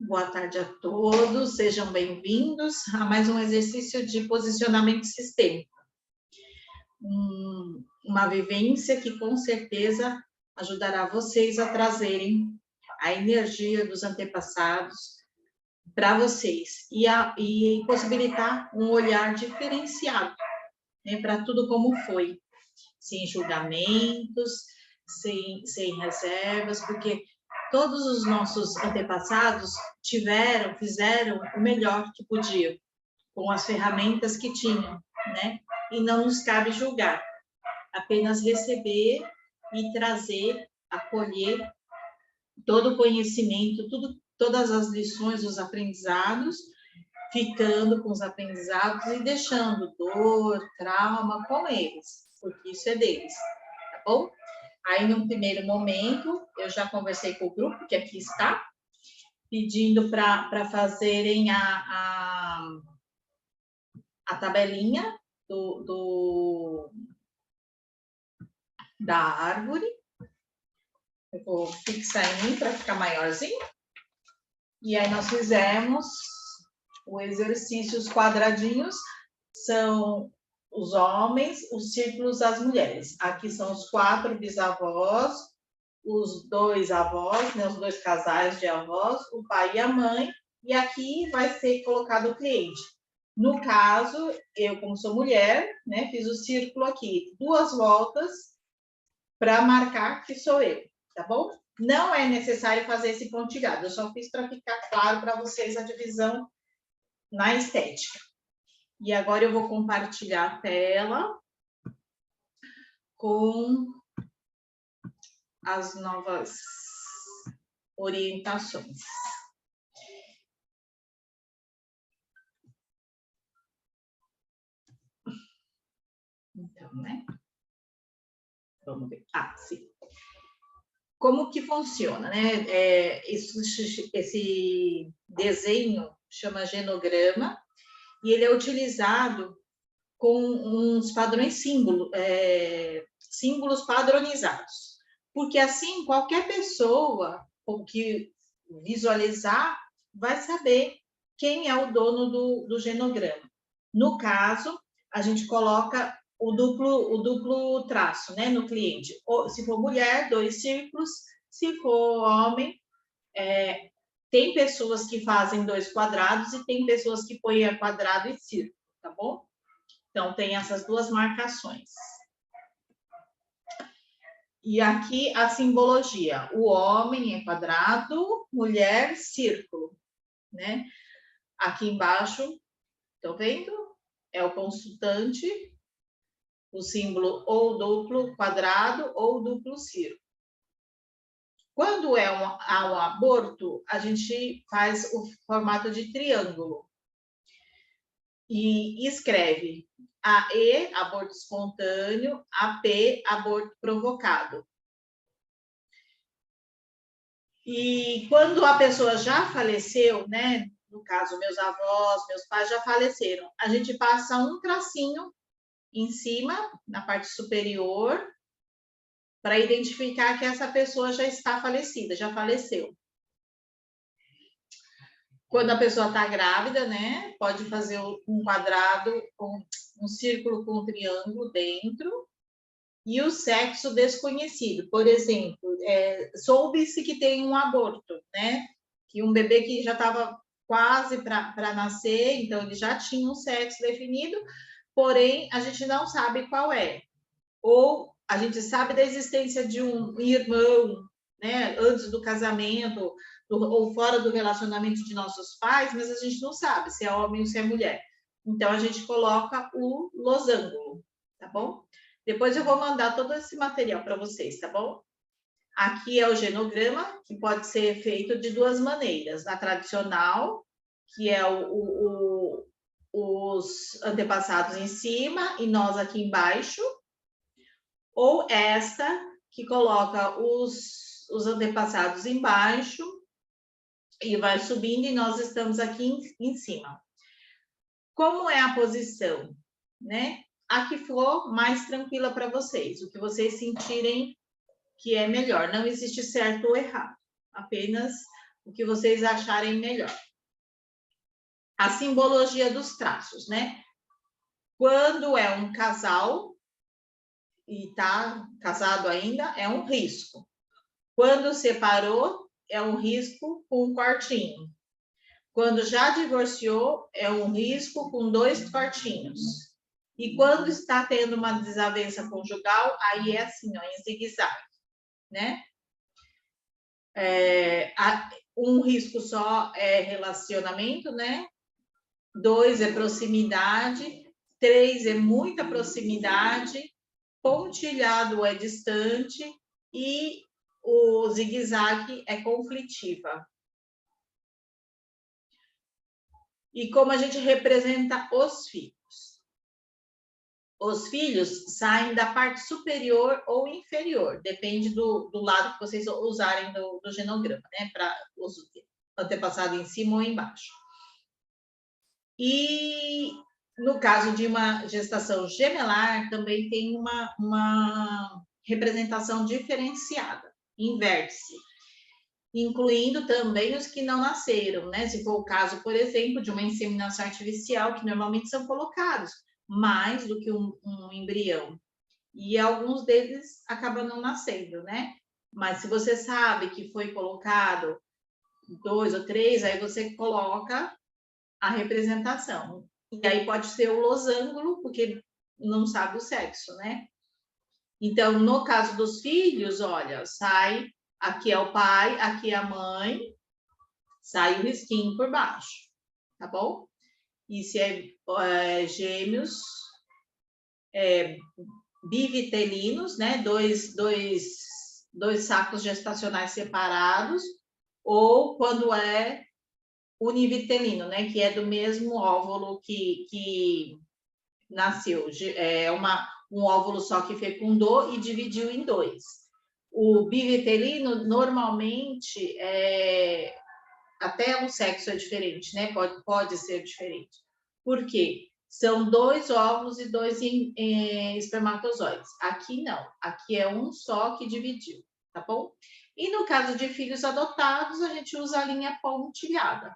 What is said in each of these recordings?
Boa tarde a todos, sejam bem-vindos a mais um exercício de posicionamento sistêmico. Uma vivência que com certeza ajudará vocês a trazerem a energia dos antepassados para vocês e possibilitar um olhar diferenciado, né, para tudo como foi, sem julgamentos, sem reservas, porque todos os nossos antepassados fizeram o melhor que podiam, com as ferramentas que tinham, né? E não nos cabe julgar, apenas receber e trazer, acolher todo o conhecimento, todas as lições, os aprendizados, ficando com os aprendizados e deixando dor, trauma com eles, porque isso é deles, tá bom? Aí, num primeiro momento, eu já conversei com o grupo, que aqui está, pedindo para fazerem a tabelinha da árvore. Eu vou fixar em mim para ficar maiorzinho. E aí, nós fizemos o exercício, os quadradinhos são os homens, os círculos as mulheres. Aqui são os 4 bisavós, os 2 avós, né, os 2 casais de avós, o pai e a mãe, e aqui vai ser colocado o cliente. No caso, eu, como sou mulher, né, fiz o círculo aqui, 2 voltas para marcar que sou eu, tá bom? Não é necessário fazer esse pontilhado, eu só fiz para ficar claro para vocês a divisão na estética. E agora eu vou compartilhar a tela com as novas orientações. Então, né? Vamos ver. Ah, sim. Como que funciona, né? Esse desenho chama genograma e ele é utilizado com uns padrões símbolos padronizados. Porque assim, qualquer pessoa que visualizar vai saber quem é o dono do genograma. No caso, a gente coloca o duplo traço, né, no cliente. Se for mulher, 2 círculos. Se for homem, tem pessoas que fazem 2 quadrados e tem pessoas que põem quadrado e círculo, tá bom? Então, tem essas 2 marcações. E aqui a simbologia. O homem é quadrado, mulher, círculo, né? Aqui embaixo, estão vendo? É o consultante, o símbolo ou duplo quadrado ou duplo círculo. Quando é um aborto, a gente faz o formato de triângulo. E escreve AE, aborto espontâneo, AP, aborto provocado. E quando a pessoa já faleceu, né? No caso, meus avós, meus pais já faleceram, a gente passa um tracinho em cima, na parte superior, para identificar que essa pessoa já está falecida, já faleceu. Quando a pessoa está grávida, né? Pode fazer um quadrado, um círculo com um triângulo dentro, e o sexo desconhecido. Por exemplo, soube-se que tem um aborto, né? Que um bebê que já estava quase para nascer, então ele já tinha um sexo definido, porém a gente não sabe qual é. Ou a gente sabe da existência de um irmão, né? Antes do casamento, ou fora do relacionamento de nossos pais, mas a gente não sabe se é homem ou se é mulher. Então a gente coloca o losango, tá bom? Depois eu vou mandar todo esse material para vocês, tá bom? Aqui é o genograma, que pode ser feito de 2 maneiras. Na tradicional, que é os antepassados em cima e nós aqui embaixo. Ou esta, que coloca os antepassados embaixo e vai subindo e nós estamos aqui em cima. Como é a posição, né? A que for mais tranquila para vocês, o que vocês sentirem que é melhor. Não existe certo ou errado, apenas o que vocês acharem melhor. A simbologia dos traços, né? Quando é um casal e tá casado ainda, é um risco. Quando separou, é um risco com um quartinho. Quando já divorciou, é um risco com 2 quartinhos. E quando está tendo uma desavença conjugal, aí é assim, ó, em zigue-zague, né? Um risco só é relacionamento, né? 2 é proximidade, 3 é muita proximidade, pontilhado é distante e o zigue-zague é conflitiva. E como a gente representa os filhos? Os filhos saem da parte superior ou inferior, depende do lado que vocês usarem do genograma, né? Para os antepassados em cima ou embaixo. E no caso de uma gestação gemelar, também tem uma representação diferenciada, em vértice, incluindo também os que não nasceram, né? Se for o caso, por exemplo, de uma inseminação artificial, que normalmente são colocados mais do que um embrião. E alguns deles acabam não nascendo, né? Mas se você sabe que foi colocado 2 ou 3, aí você coloca a representação. E aí pode ser o losango, porque não sabe o sexo, né? Então, no caso dos filhos, olha, sai, aqui é o pai, aqui é a mãe, sai o risquinho por baixo, tá bom? E se é gêmeos, bivitelinos, né? Dois sacos gestacionais separados, ou quando é univitelino, né? Que é do mesmo óvulo que nasceu. É um óvulo só que fecundou e dividiu em 2. O bivitelino, normalmente, até o sexo é diferente, né? Pode ser diferente. Por quê? São 2 óvulos e 2 espermatozoides. Aqui não. Aqui é um só que dividiu, tá bom? E no caso de filhos adotados, a gente usa a linha pontilhada.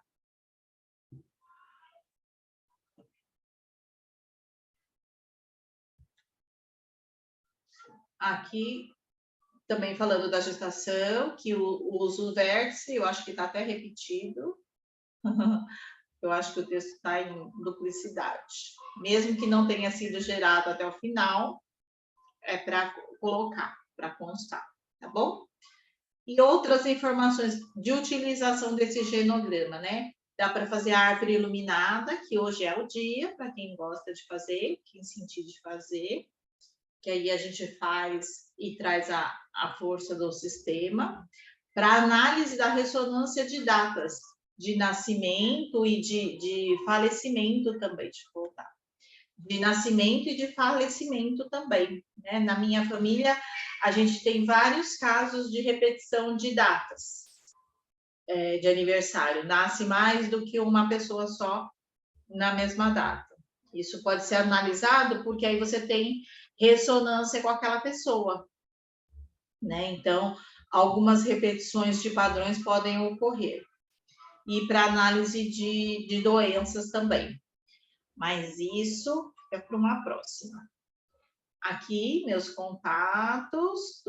Aqui, também falando da gestação, que uso o vértice, eu acho que está até repetido. Eu acho que o texto está em duplicidade. Mesmo que não tenha sido gerado até o final, é para colocar, para constar, tá bom? E outras informações de utilização desse genograma, né? Dá para fazer a árvore iluminada, que hoje é o dia, para quem gosta de fazer, quem sentir de fazer, que aí a gente faz e traz a força do sistema. Para análise da ressonância de datas de nascimento e de falecimento também, deixa eu voltar. De nascimento e de falecimento também, né? Na minha família, a gente tem vários casos de repetição de datas de aniversário. Nasce mais do que uma pessoa só na mesma data. Isso pode ser analisado porque aí você tem ressonância com aquela pessoa, né? Então, algumas repetições de padrões podem ocorrer. E para análise de doenças também. Mas isso é para uma próxima. Aqui, meus contatos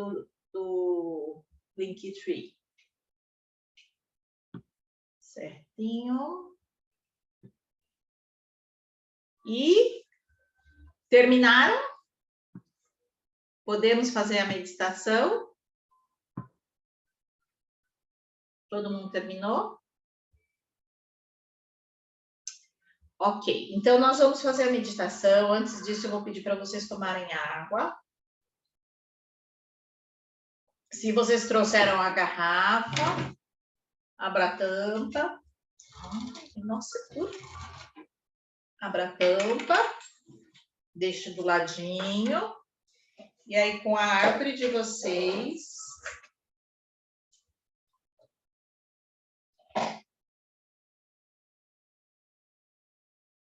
do Linktree. Certinho. E terminaram? Podemos fazer a meditação? Todo mundo terminou? Ok, então nós vamos fazer a meditação. Antes disso, eu vou pedir para vocês tomarem água. Se vocês trouxeram a garrafa, abra a tampa. Nossa, tudo. Abra a tampa, deixe do ladinho. E aí, com a árvore de vocês,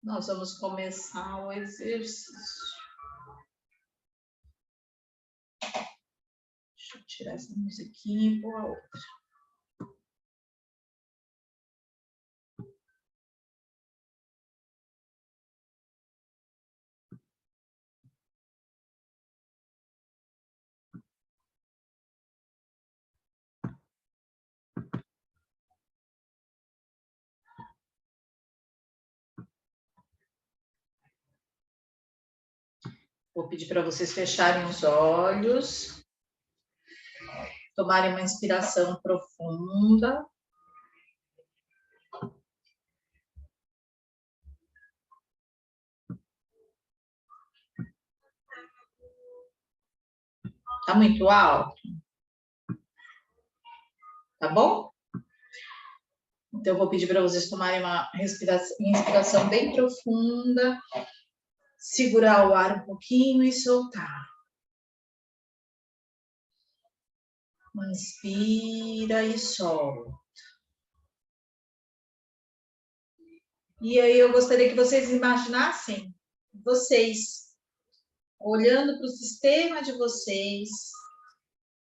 nós vamos começar o exercício. Deixa eu tirar essa musiquinha e pôr a outra. Vou pedir para vocês fecharem os olhos, tomarem uma inspiração profunda. Tá muito alto? Tá bom? Então, eu vou pedir para vocês tomarem uma inspiração bem profunda, segurar o ar um pouquinho e soltar. Inspira e solta. E aí eu gostaria que vocês imaginassem vocês olhando para o sistema de vocês,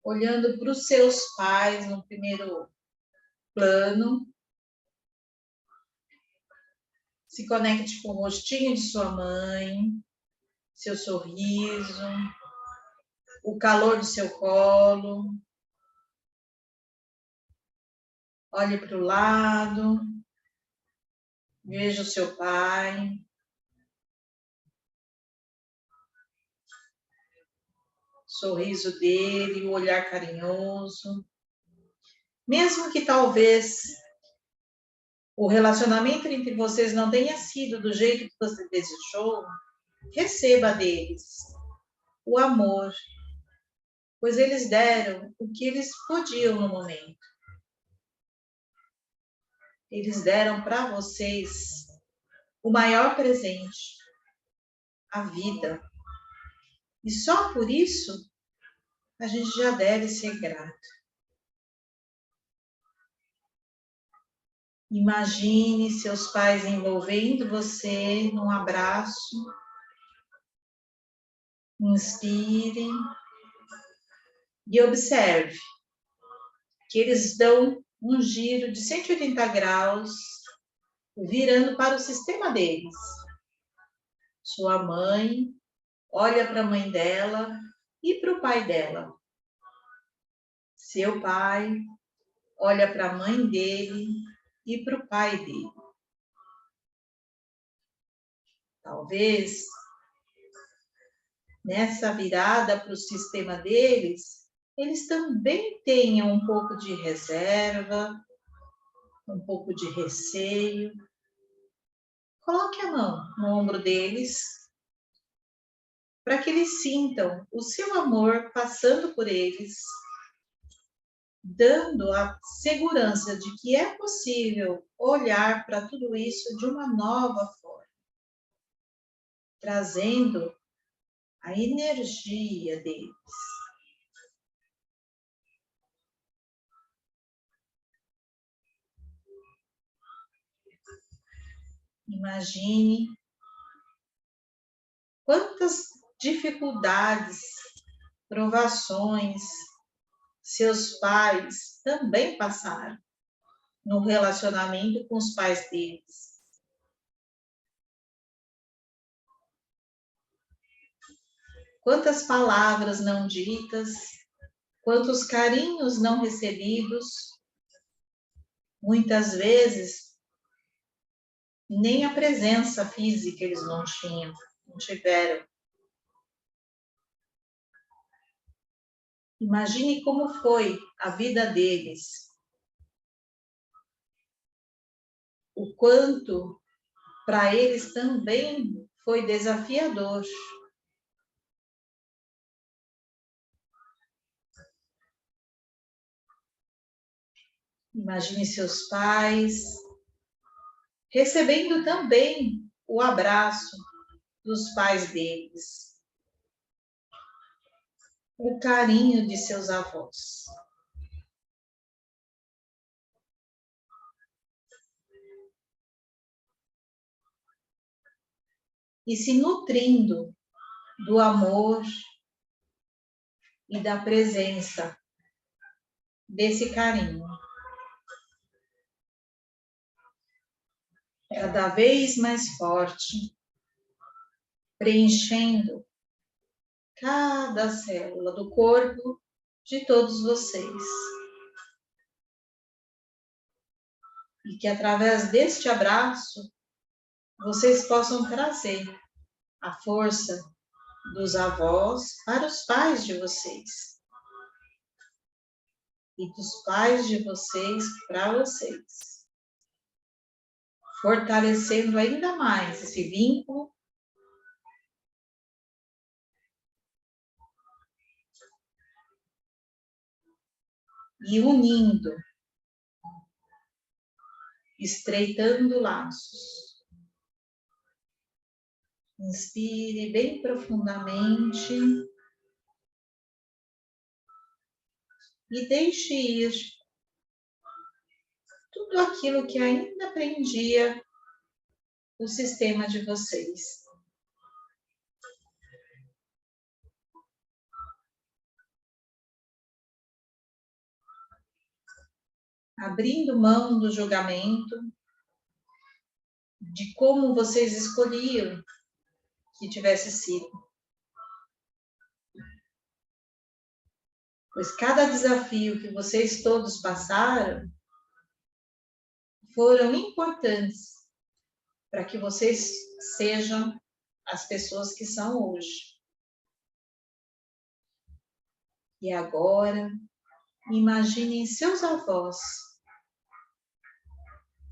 olhando para os seus pais no primeiro plano. Se conecte com o rostinho de sua mãe, seu sorriso, o calor do seu colo. Olhe para o lado, veja o seu pai. Sorriso dele, o olhar carinhoso. Mesmo que talvez o relacionamento entre vocês não tenha sido do jeito que você desejou, receba deles o amor, pois eles deram o que eles podiam no momento. Eles deram para vocês o maior presente, a vida. E só por isso a gente já deve ser grato. Imagine seus pais envolvendo você num abraço. Inspire e observe que eles dão um giro de 180 graus, virando para o sistema deles. Sua mãe olha para a mãe dela e para o pai dela. Seu pai olha para a mãe dele e para o pai dele. Talvez nessa virada para o sistema deles, eles também tenham um pouco de reserva, um pouco de receio. Coloque a mão no ombro deles, para que eles sintam o seu amor passando por eles, dando a segurança de que é possível olhar para tudo isso de uma nova forma, trazendo a energia deles. Imagine quantas dificuldades, provações seus pais também passaram no relacionamento com os pais deles. Quantas palavras não ditas, quantos carinhos não recebidos, muitas vezes nem a presença física eles não tinham, não tiveram. Imagine como foi a vida deles. O quanto para eles também foi desafiador. Imagine seus pais recebendo também o abraço dos pais deles, o carinho de seus avós. E se nutrindo do amor e da presença desse carinho. Cada vez mais forte, preenchendo cada célula do corpo de todos vocês. E que através deste abraço, vocês possam trazer a força dos avós para os pais de vocês. E dos pais de vocês para vocês. Fortalecendo ainda mais esse vínculo. E unindo. Estreitando laços. Inspire bem profundamente. E deixe ir tudo aquilo que ainda prendia o sistema de vocês. Abrindo mão do julgamento, de como vocês escolhiam que tivesse sido. Pois cada desafio que vocês todos passaram foram importantes para que vocês sejam as pessoas que são hoje. E agora, imaginem seus avós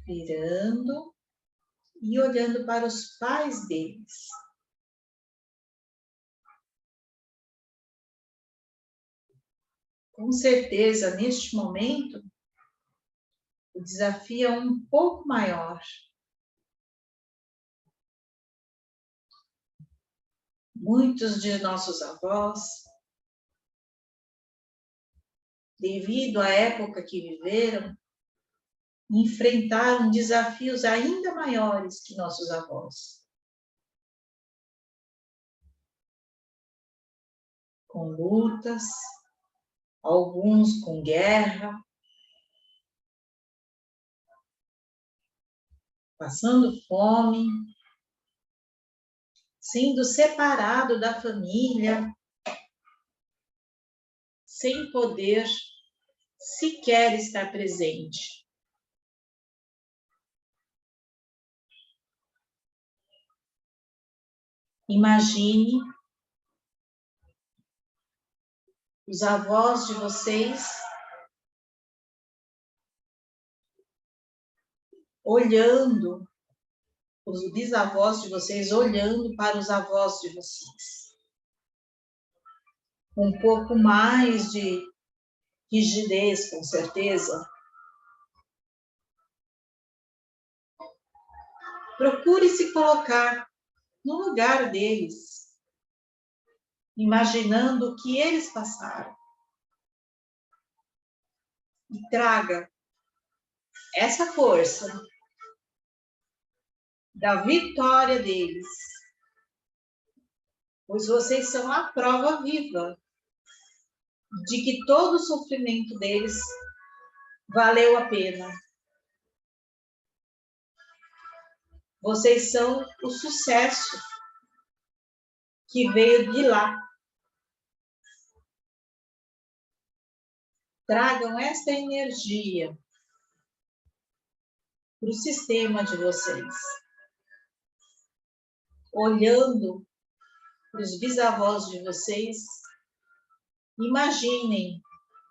virando e olhando para os pais deles. Com certeza, neste momento, o desafio é um pouco maior. Muitos de nossos avós, devido à época que viveram, enfrentaram desafios ainda maiores que nossos avós. Com lutas, alguns com guerra, passando fome, sendo separado da família, sem poder sequer estar presente. Imagine os avós de vocês olhando, os bisavós de vocês olhando para os avós de vocês. Um pouco mais de rigidez, com certeza. Procure se colocar no lugar deles, imaginando o que eles passaram. E traga essa força da vitória deles, pois vocês são a prova viva de que todo o sofrimento deles valeu a pena. Vocês são o sucesso que veio de lá. Tragam esta energia para o sistema de vocês. Olhando para os bisavós de vocês, imaginem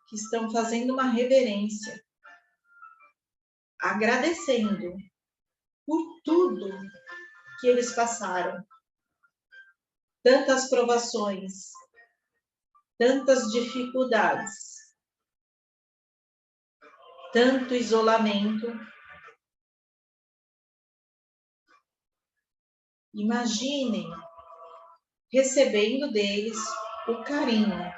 que estão fazendo uma reverência, agradecendo por tudo que eles passaram. Tantas provações, tantas dificuldades, tanto isolamento. Imaginem recebendo deles o carinho,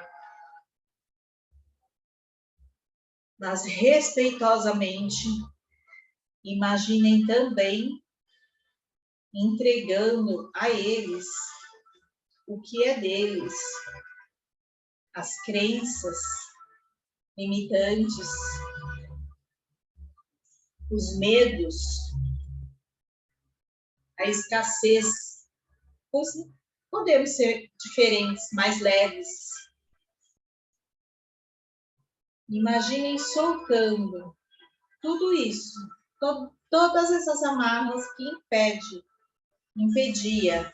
mas respeitosamente, imaginem também entregando a eles o que é deles, as crenças limitantes, os medos, a escassez. Pois podemos ser diferentes, mais leves. Imaginem soltando tudo isso, todas essas amarras que impedia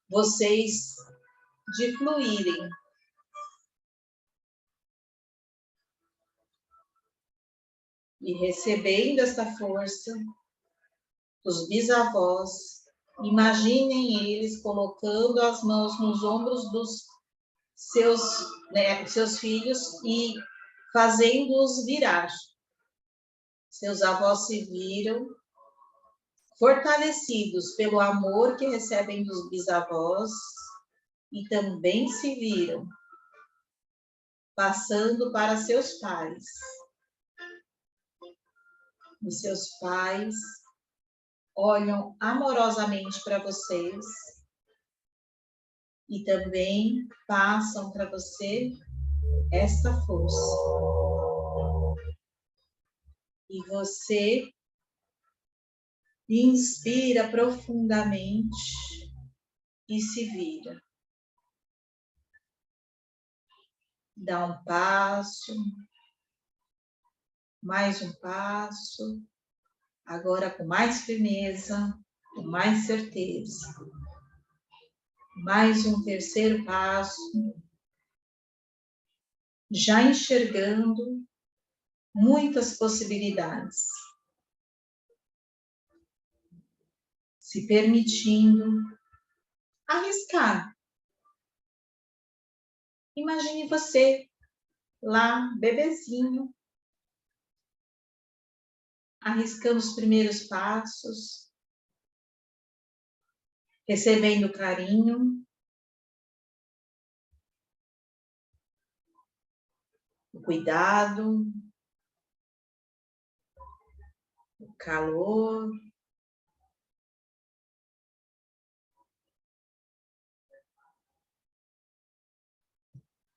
vocês de fluírem. E recebendo esta força dos bisavós, imaginem eles colocando as mãos nos ombros dos seus filhos e fazendo-os virar. Seus avós se viram fortalecidos pelo amor que recebem dos bisavós e também se viram passando para seus pais. E seus pais olham amorosamente para vocês e também passam para você esta força. E você inspira profundamente e se vira. Dá um passo, mais um passo, agora com mais firmeza, com mais certeza. Mais um terceiro passo, já enxergando muitas possibilidades. Se permitindo arriscar. Imagine você lá, bebezinho, arriscando os primeiros passos, recebendo carinho, o cuidado, o calor.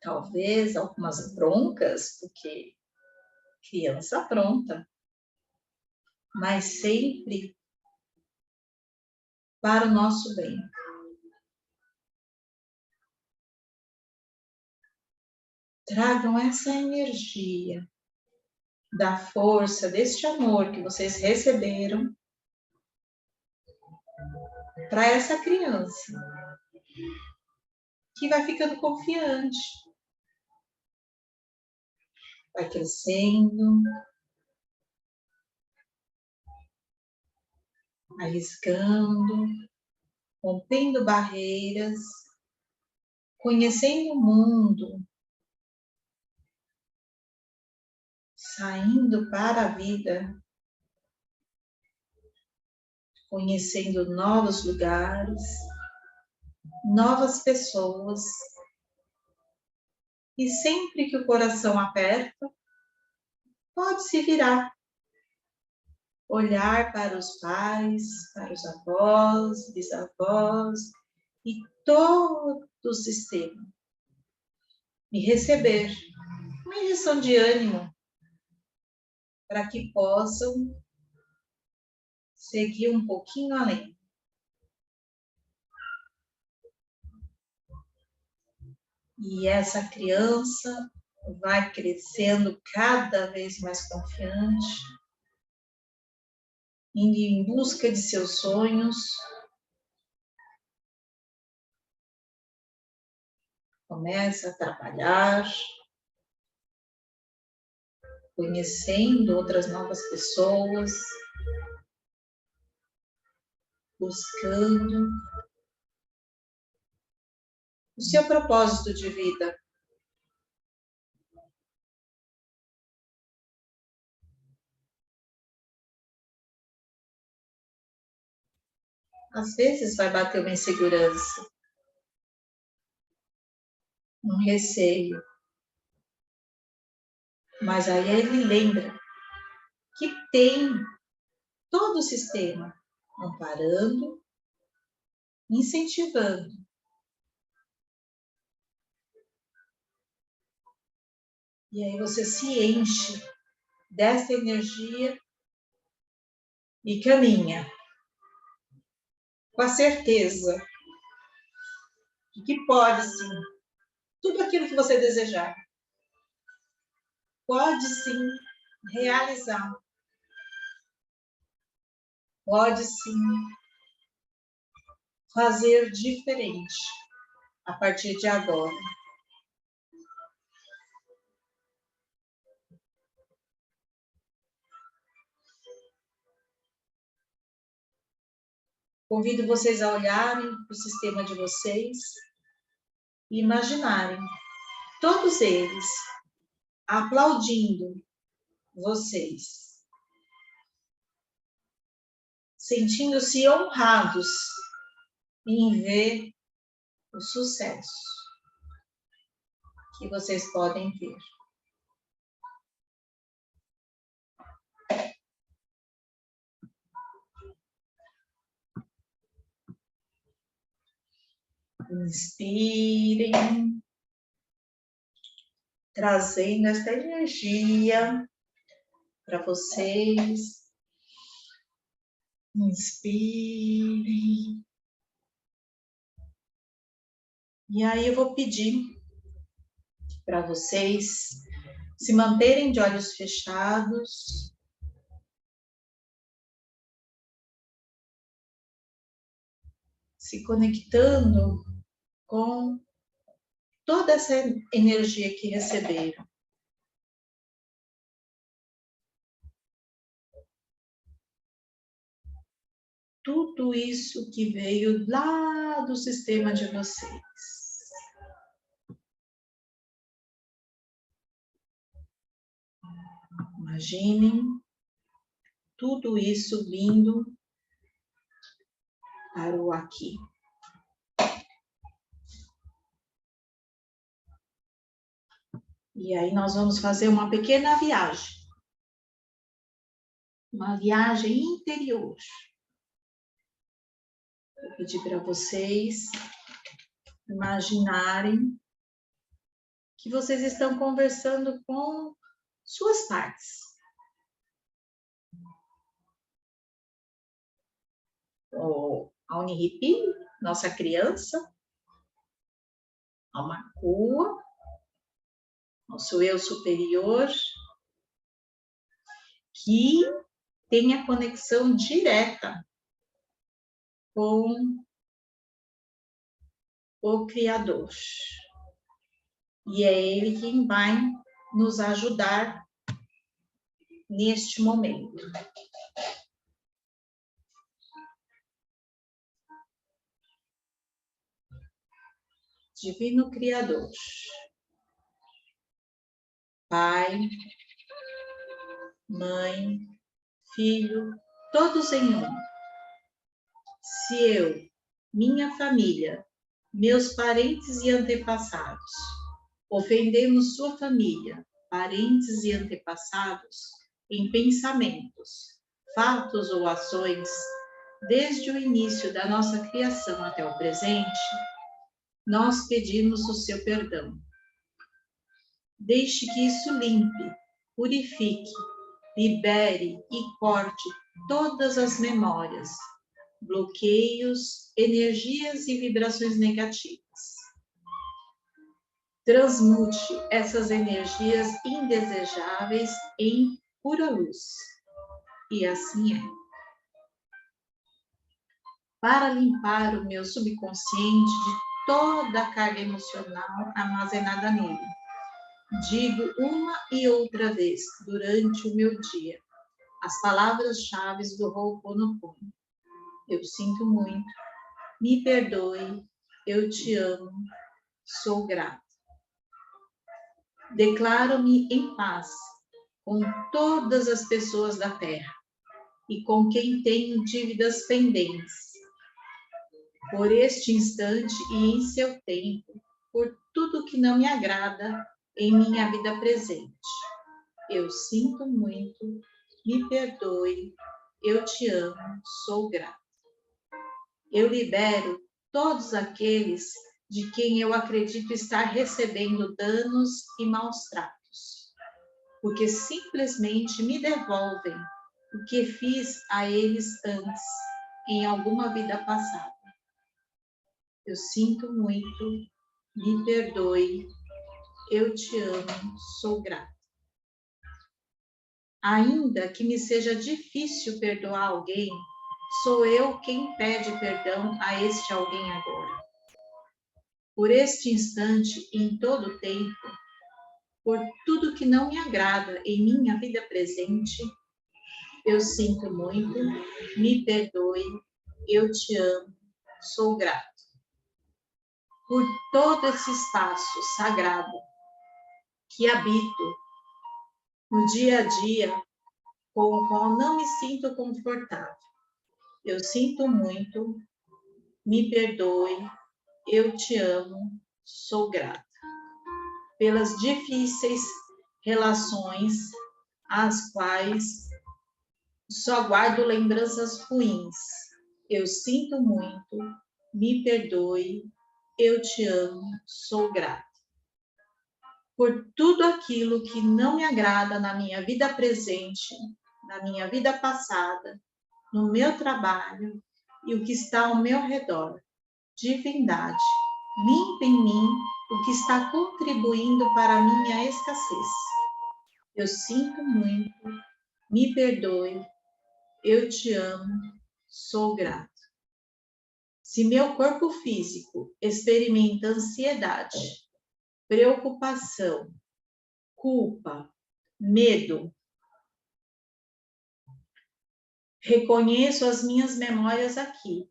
Talvez algumas broncas, porque criança pronta, mas sempre para o nosso bem. Tragam essa energia da força, deste amor que vocês receberam para essa criança, que vai ficando confiante, vai crescendo, arriscando, rompendo barreiras, conhecendo o mundo, saindo para a vida, conhecendo novos lugares, novas pessoas. E sempre que o coração aperta, pode se virar, olhar para os pais, para os avós, bisavós e todo o sistema. E receber uma injeção de ânimo para que possam seguir um pouquinho além. E essa criança vai crescendo cada vez mais confiante, indo em busca de seus sonhos, começa a trabalhar, conhecendo outras novas pessoas, buscando o seu propósito de vida. Às vezes vai bater uma insegurança, um receio, mas aí ele lembra que tem todo o sistema amparando, incentivando. E aí você se enche dessa energia e caminha com a certeza de que pode sim, tudo aquilo que você desejar, pode sim realizar, pode sim fazer diferente, a partir de agora. Convido vocês a olharem para o sistema de vocês e imaginarem todos eles aplaudindo vocês, sentindo-se honrados em ver o sucesso que vocês podem ter. Inspirem, trazendo esta energia para vocês. Inspirem. E aí eu vou pedir para vocês se manterem de olhos fechados. Se conectando com toda essa energia que receberam. Tudo isso que veio lá do sistema de vocês. Imaginem tudo isso vindo para o aqui. E aí nós vamos fazer uma pequena viagem. Uma viagem interior. Vou pedir para vocês imaginarem que vocês estão conversando com suas partes. A Unihipi, nossa criança, a Makua, nosso eu superior, que tem a conexão direta com o Criador. E é Ele quem vai nos ajudar neste momento. Divino Criador, Pai, Mãe, Filho, todos em um. Se eu, minha família, meus parentes e antepassados, ofendemos sua família, parentes e antepassados, em pensamentos, fatos ou ações, desde o início da nossa criação até o presente, nós pedimos o seu perdão. Deixe que isso limpe, purifique, libere e corte todas as memórias, bloqueios, energias e vibrações negativas. Transmute essas energias indesejáveis em pura luz. E assim é. Para limpar o meu subconsciente de toda a carga emocional armazenada nele, digo uma e outra vez durante o meu dia as palavras-chave do Ho'oponopono. Eu sinto muito, me perdoe, eu te amo, sou grato. Declaro-me em paz com todas as pessoas da Terra e com quem tenho dívidas pendentes. Por este instante e em seu tempo, por tudo que não me agrada em minha vida presente. Eu sinto muito, me perdoe, eu te amo, sou grato. Eu libero todos aqueles de quem eu acredito estar recebendo danos e maus tratos, porque simplesmente me devolvem o que fiz a eles antes, em alguma vida passada. Eu sinto muito, me perdoe, eu te amo, sou grato. Ainda que me seja difícil perdoar alguém, sou eu quem pede perdão a este alguém agora. por este instante e em todo o tempo, por tudo que não me agrada em minha vida presente. Eu sinto muito, me perdoe, eu te amo, sou grato. Por todo esse espaço sagrado que habito no dia a dia, com o qual não me sinto confortável. Eu sinto muito, me perdoe, eu te amo, sou grata. Pelas difíceis relações, às quais só guardo lembranças ruins. Eu sinto muito, me perdoe, eu te amo, sou grata. Por tudo aquilo que não me agrada na minha vida presente, na minha vida passada, no meu trabalho e o que está ao meu redor. Divindade, limpa em mim o que está contribuindo para a minha escassez. Eu sinto muito, me perdoe, eu te amo, sou grato. Se meu corpo físico experimenta ansiedade, preocupação, culpa, medo, reconheço as minhas memórias aqui.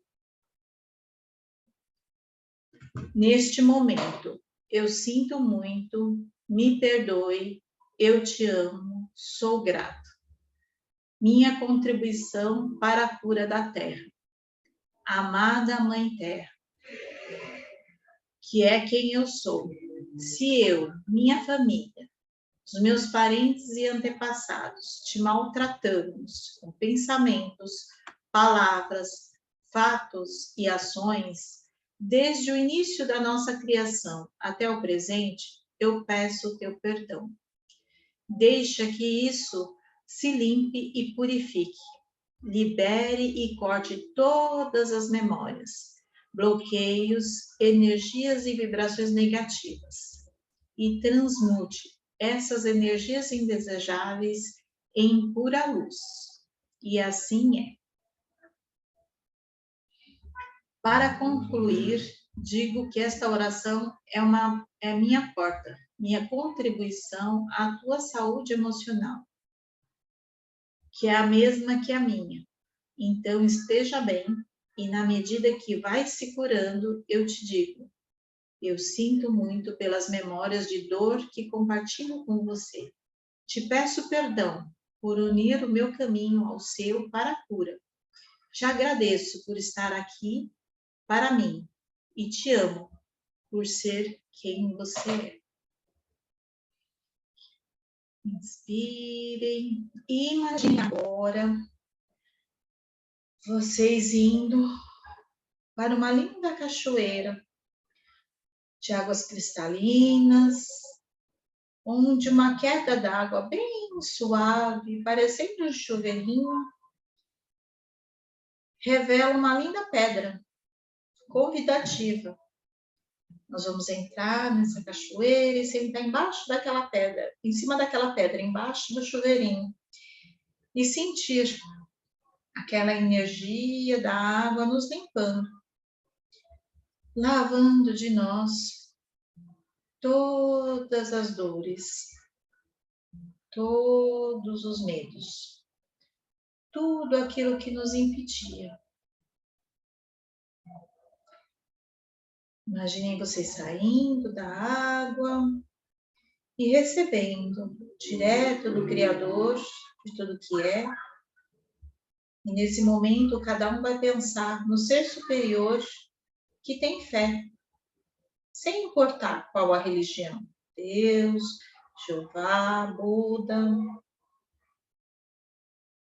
Neste momento, eu sinto muito, me perdoe, eu te amo, sou grato. Minha contribuição para a cura da Terra. Amada Mãe Terra, que é quem eu sou. Se eu, minha família, os meus parentes e antepassados te maltratamos com pensamentos, palavras, fatos e ações, desde o início da nossa criação até o presente, eu peço o teu perdão. Deixa que isso se limpe e purifique. Libere e corte todas as memórias, bloqueios, energias e vibrações negativas. E transmute essas energias indesejáveis em pura luz. E assim é. Para concluir, digo que esta oração é minha porta, minha contribuição à tua saúde emocional, que é a mesma que a minha. Então, esteja bem, e na medida que vai se curando, eu te digo, eu sinto muito pelas memórias de dor que compartilho com você. Te peço perdão por unir o meu caminho ao seu para a cura. Te agradeço por estar aqui para mim e te amo por ser quem você é. Inspirem e imaginem agora vocês indo para uma linda cachoeira de águas cristalinas, onde uma queda d'água bem suave, parecendo um chuveirinho, revela uma linda pedra convidativa. Nós vamos entrar nessa cachoeira e sentar embaixo daquela pedra, em cima daquela pedra, embaixo do chuveirinho, e sentir aquela energia da água nos limpando, lavando de nós todas as dores, todos os medos, tudo aquilo que nos impedia. Imaginem vocês saindo da água e recebendo direto do Criador de tudo que é. E nesse momento, cada um vai pensar no ser superior que tem fé, sem importar qual a religião. Deus, Jeová, Buda.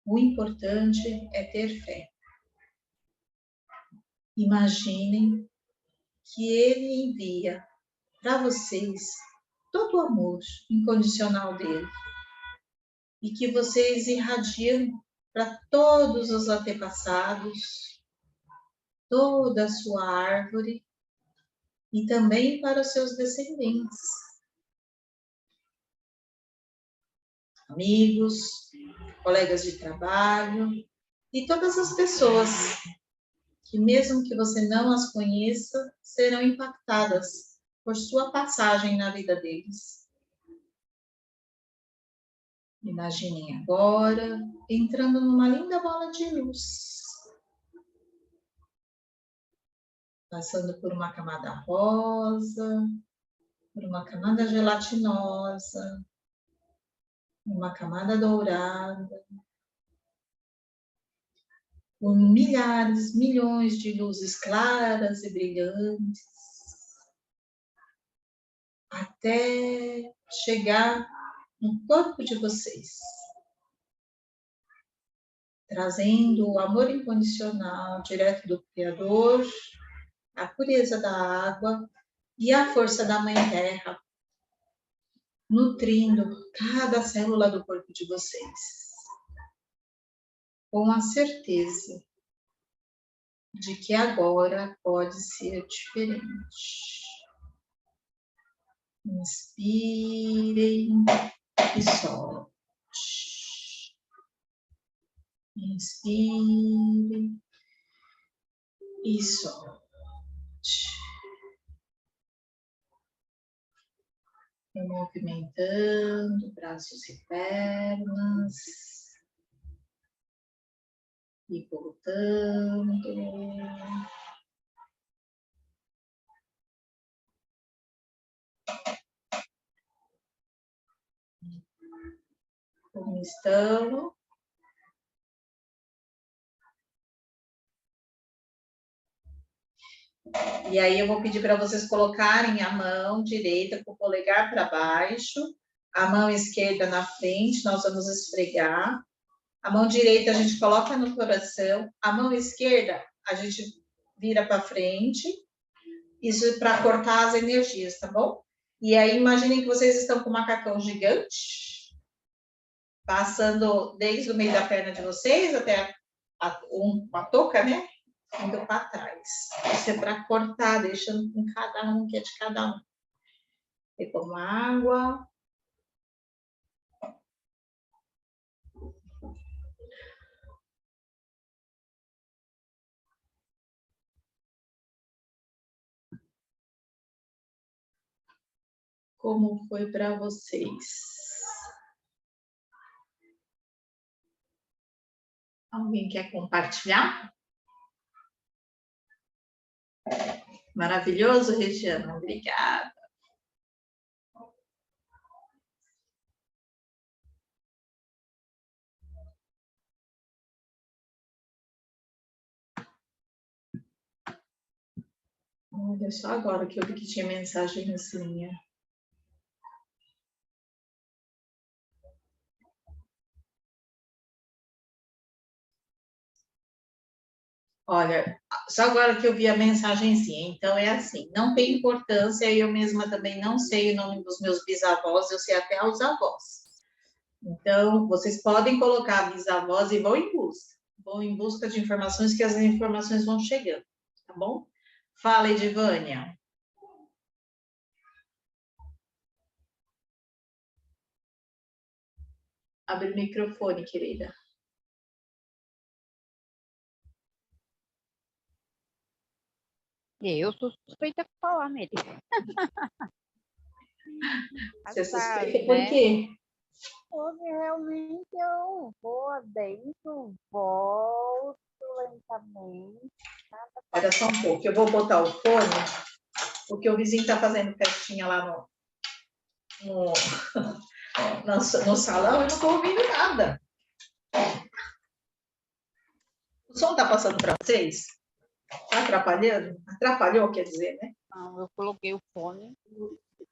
O importante é ter fé. Imaginem que ele envia para vocês todo o amor incondicional dele e que vocês irradiam para todos os antepassados, toda a sua árvore e também para os seus descendentes, amigos, colegas de trabalho e todas as pessoas que, mesmo que você não as conheça, serão impactadas por sua passagem na vida deles. Imaginem agora entrando numa linda bola de luz, passando por uma camada rosa, por uma camada gelatinosa, uma camada dourada, com milhares, milhões de luzes claras e brilhantes, até chegar no corpo de vocês, trazendo o amor incondicional direto do Criador, a pureza da água e a força da Mãe Terra, nutrindo cada célula do corpo de vocês, com a certeza de que agora pode ser diferente. Inspirem e solte. Inspire e solte. E movimentando braços e pernas. E voltando. Como estão? E aí eu vou pedir para vocês colocarem a mão direita com o polegar para baixo, a mão esquerda na frente, nós vamos esfregar. A mão direita a gente coloca no coração, a mão esquerda a gente vira para frente, isso para cortar as energias, tá bom? E aí imaginem que vocês estão com um macacão gigante, passando desde o meio da perna de vocês até uma touca, né? Indo para trás. Isso é para cortar, deixando com cada um que é de cada um. E como água. Como foi para vocês? Alguém quer compartilhar? Maravilhoso, Regiana. Obrigada. Olha só agora que eu vi que tinha mensagenzinha. Olha, só agora que eu vi a mensagenzinha. Então, é assim, não tem importância, eu mesma também não sei o nome dos meus bisavós, eu sei até os avós. Então, vocês podem colocar bisavós e vão em busca. Vão em busca de informações, que as informações vão chegando, tá bom? Fala, Edivânia. Abre o microfone, querida. Eu sou suspeita de falar, Mary. Você é suspeita por quê? Porque realmente eu vou adentro, volto lentamente. Espera só um pouco, eu vou botar o fone, porque o vizinho está fazendo festinha lá no salão, eu não estou ouvindo nada. O som está passando para vocês? Está atrapalhando? Atrapalhou, quer dizer, né? Não, eu coloquei o fone,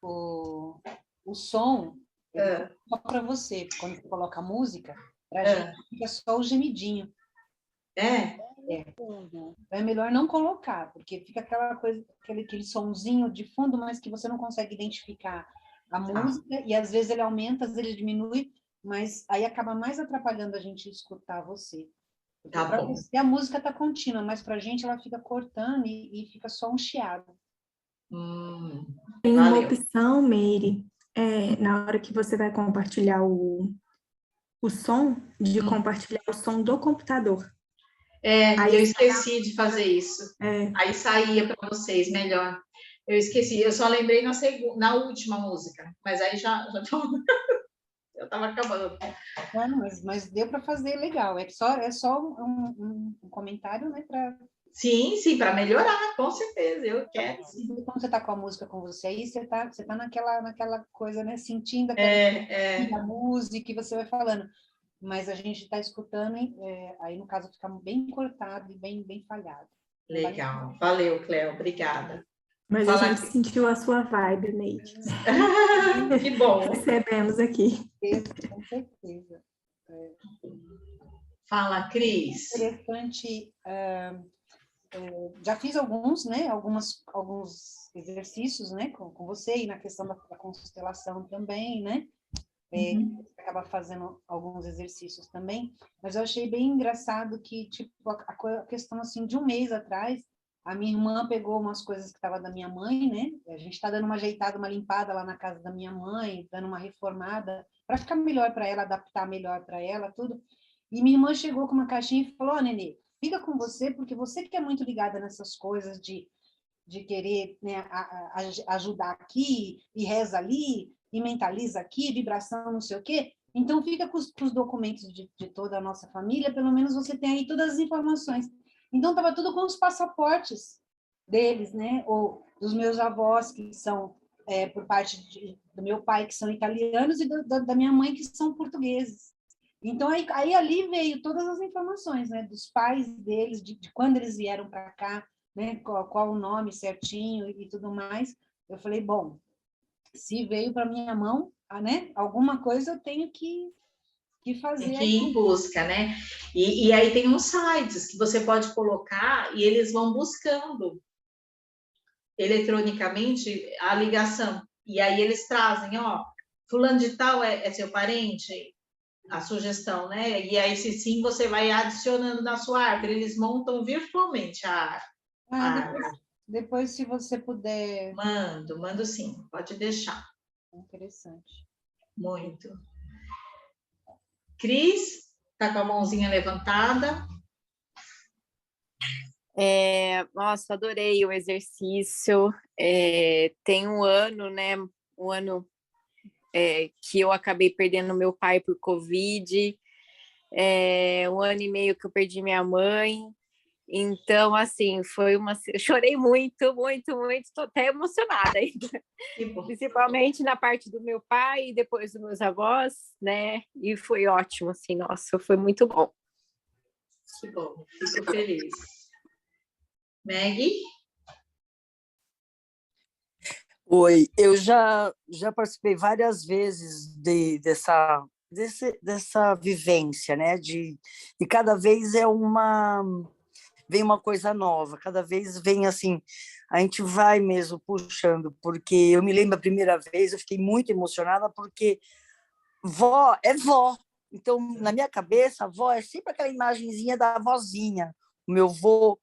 o som só para você. Quando você coloca a música, para gente fica só o gemidinho. Então é melhor não colocar, porque fica aquela coisa, aquele sonzinho de fundo, mas que você não consegue identificar a música, e às vezes ele aumenta, às vezes ele diminui, mas aí acaba mais atrapalhando a gente escutar você. Tá bom. Você, a música está contínua, mas para a gente ela fica cortando e fica só um chiado. Tem uma opção, Mary, na hora que você vai compartilhar o som, de compartilhar o som do computador. Aí eu esqueci de fazer isso. Aí saía para vocês melhor. Eu esqueci, eu só lembrei na última música, mas aí já eu estava acabando. Não, mas deu para fazer legal. É só um comentário, né? Sim, para melhorar, com certeza, eu quero. Sim. Quando você está com a música com você aí, você tá naquela coisa, né? Sentindo a música e você vai falando. Mas a gente está escutando, aí no caso fica bem cortado e bem falhado. Legal, valeu, Cléo, obrigada. Mas a gente sentiu a sua vibe, Neide. Que bom. Recebemos aqui. Com certeza. Fala, Cris. Interessante. Já fiz alguns, né? Alguns exercícios, né? Com você e na questão da constelação também, né? Você acaba fazendo alguns exercícios também, mas eu achei bem engraçado que, tipo, a questão, assim, de um mês atrás, a minha irmã pegou umas coisas que estavam da minha mãe, né? A gente está dando uma ajeitada, uma limpada lá na casa da minha mãe, dando uma reformada, para ficar melhor para ela, adaptar melhor para ela, tudo. E minha irmã chegou com uma caixinha e falou, Nenê, fica com você, porque você que é muito ligada nessas coisas de querer, né, ajudar aqui e reza ali, e mentaliza aqui, vibração, não sei o quê. Então, fica com os documentos de toda a nossa família, pelo menos você tem aí todas as informações. Então, estava tudo com os passaportes deles, né? Ou dos meus avós, que são, por parte do meu pai, que são italianos, e da minha mãe, que são portugueses. Então, aí ali veio todas as informações, né? Dos pais deles, de quando eles vieram para cá, né? Qual o nome certinho e tudo mais. Eu falei, bom, se veio para minha mão, né? Alguma coisa eu tenho que fazer. Tem que ir em busca, né? E aí tem uns sites que você pode colocar e eles vão buscando eletronicamente a ligação. E aí eles trazem, ó, fulano de tal é seu parente? A sugestão, né? E aí, se sim, você vai adicionando na sua árvore. Eles montam virtualmente a árvore. Depois, se você puder... Mando sim, pode deixar. Interessante. Muito. Cris, tá com a mãozinha levantada. Nossa, adorei o exercício. Tem um ano, né? Um ano que eu acabei perdendo meu pai por Covid. 1 ano e meio que eu perdi minha mãe. Então, assim, eu chorei muito, muito, muito, estou até emocionada ainda. Principalmente na parte do meu pai e depois dos meus avós, né? E foi ótimo, assim, nossa, foi muito bom. Que bom, fico feliz. Maggie? Oi, eu já participei várias vezes dessa vivência, né? E cada vez vem uma coisa nova, cada vez vem assim, a gente vai mesmo puxando, porque eu me lembro a primeira vez, eu fiquei muito emocionada, porque vó é vó. Então, na minha cabeça, a avó é sempre aquela imagenzinha da vozinha. O meu avô...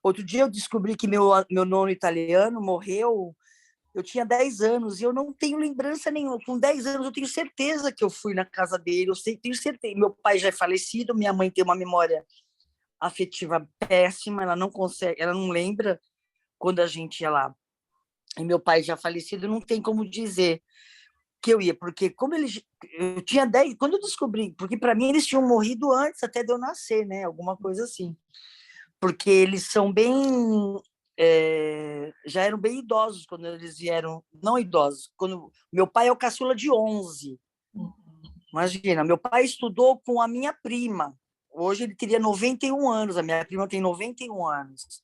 Outro dia eu descobri que meu nono italiano morreu, eu tinha 10 anos, e eu não tenho lembrança nenhuma. Com 10 anos, eu tenho certeza que eu fui na casa dele, tenho certeza. Meu pai já é falecido, minha mãe tem uma memória afetiva péssima, ela não lembra quando a gente ia lá. E meu pai já falecido, não tem como dizer que eu ia, porque eu tinha 10, quando eu descobri, porque para mim eles tinham morrido antes até de eu nascer, né? Alguma coisa assim. Porque eles são já eram bem idosos quando eles vieram, não idosos, quando meu pai é o caçula de 11. Imagina, meu pai estudou com a minha prima. Hoje ele teria 91 anos, a minha prima tem 91 anos.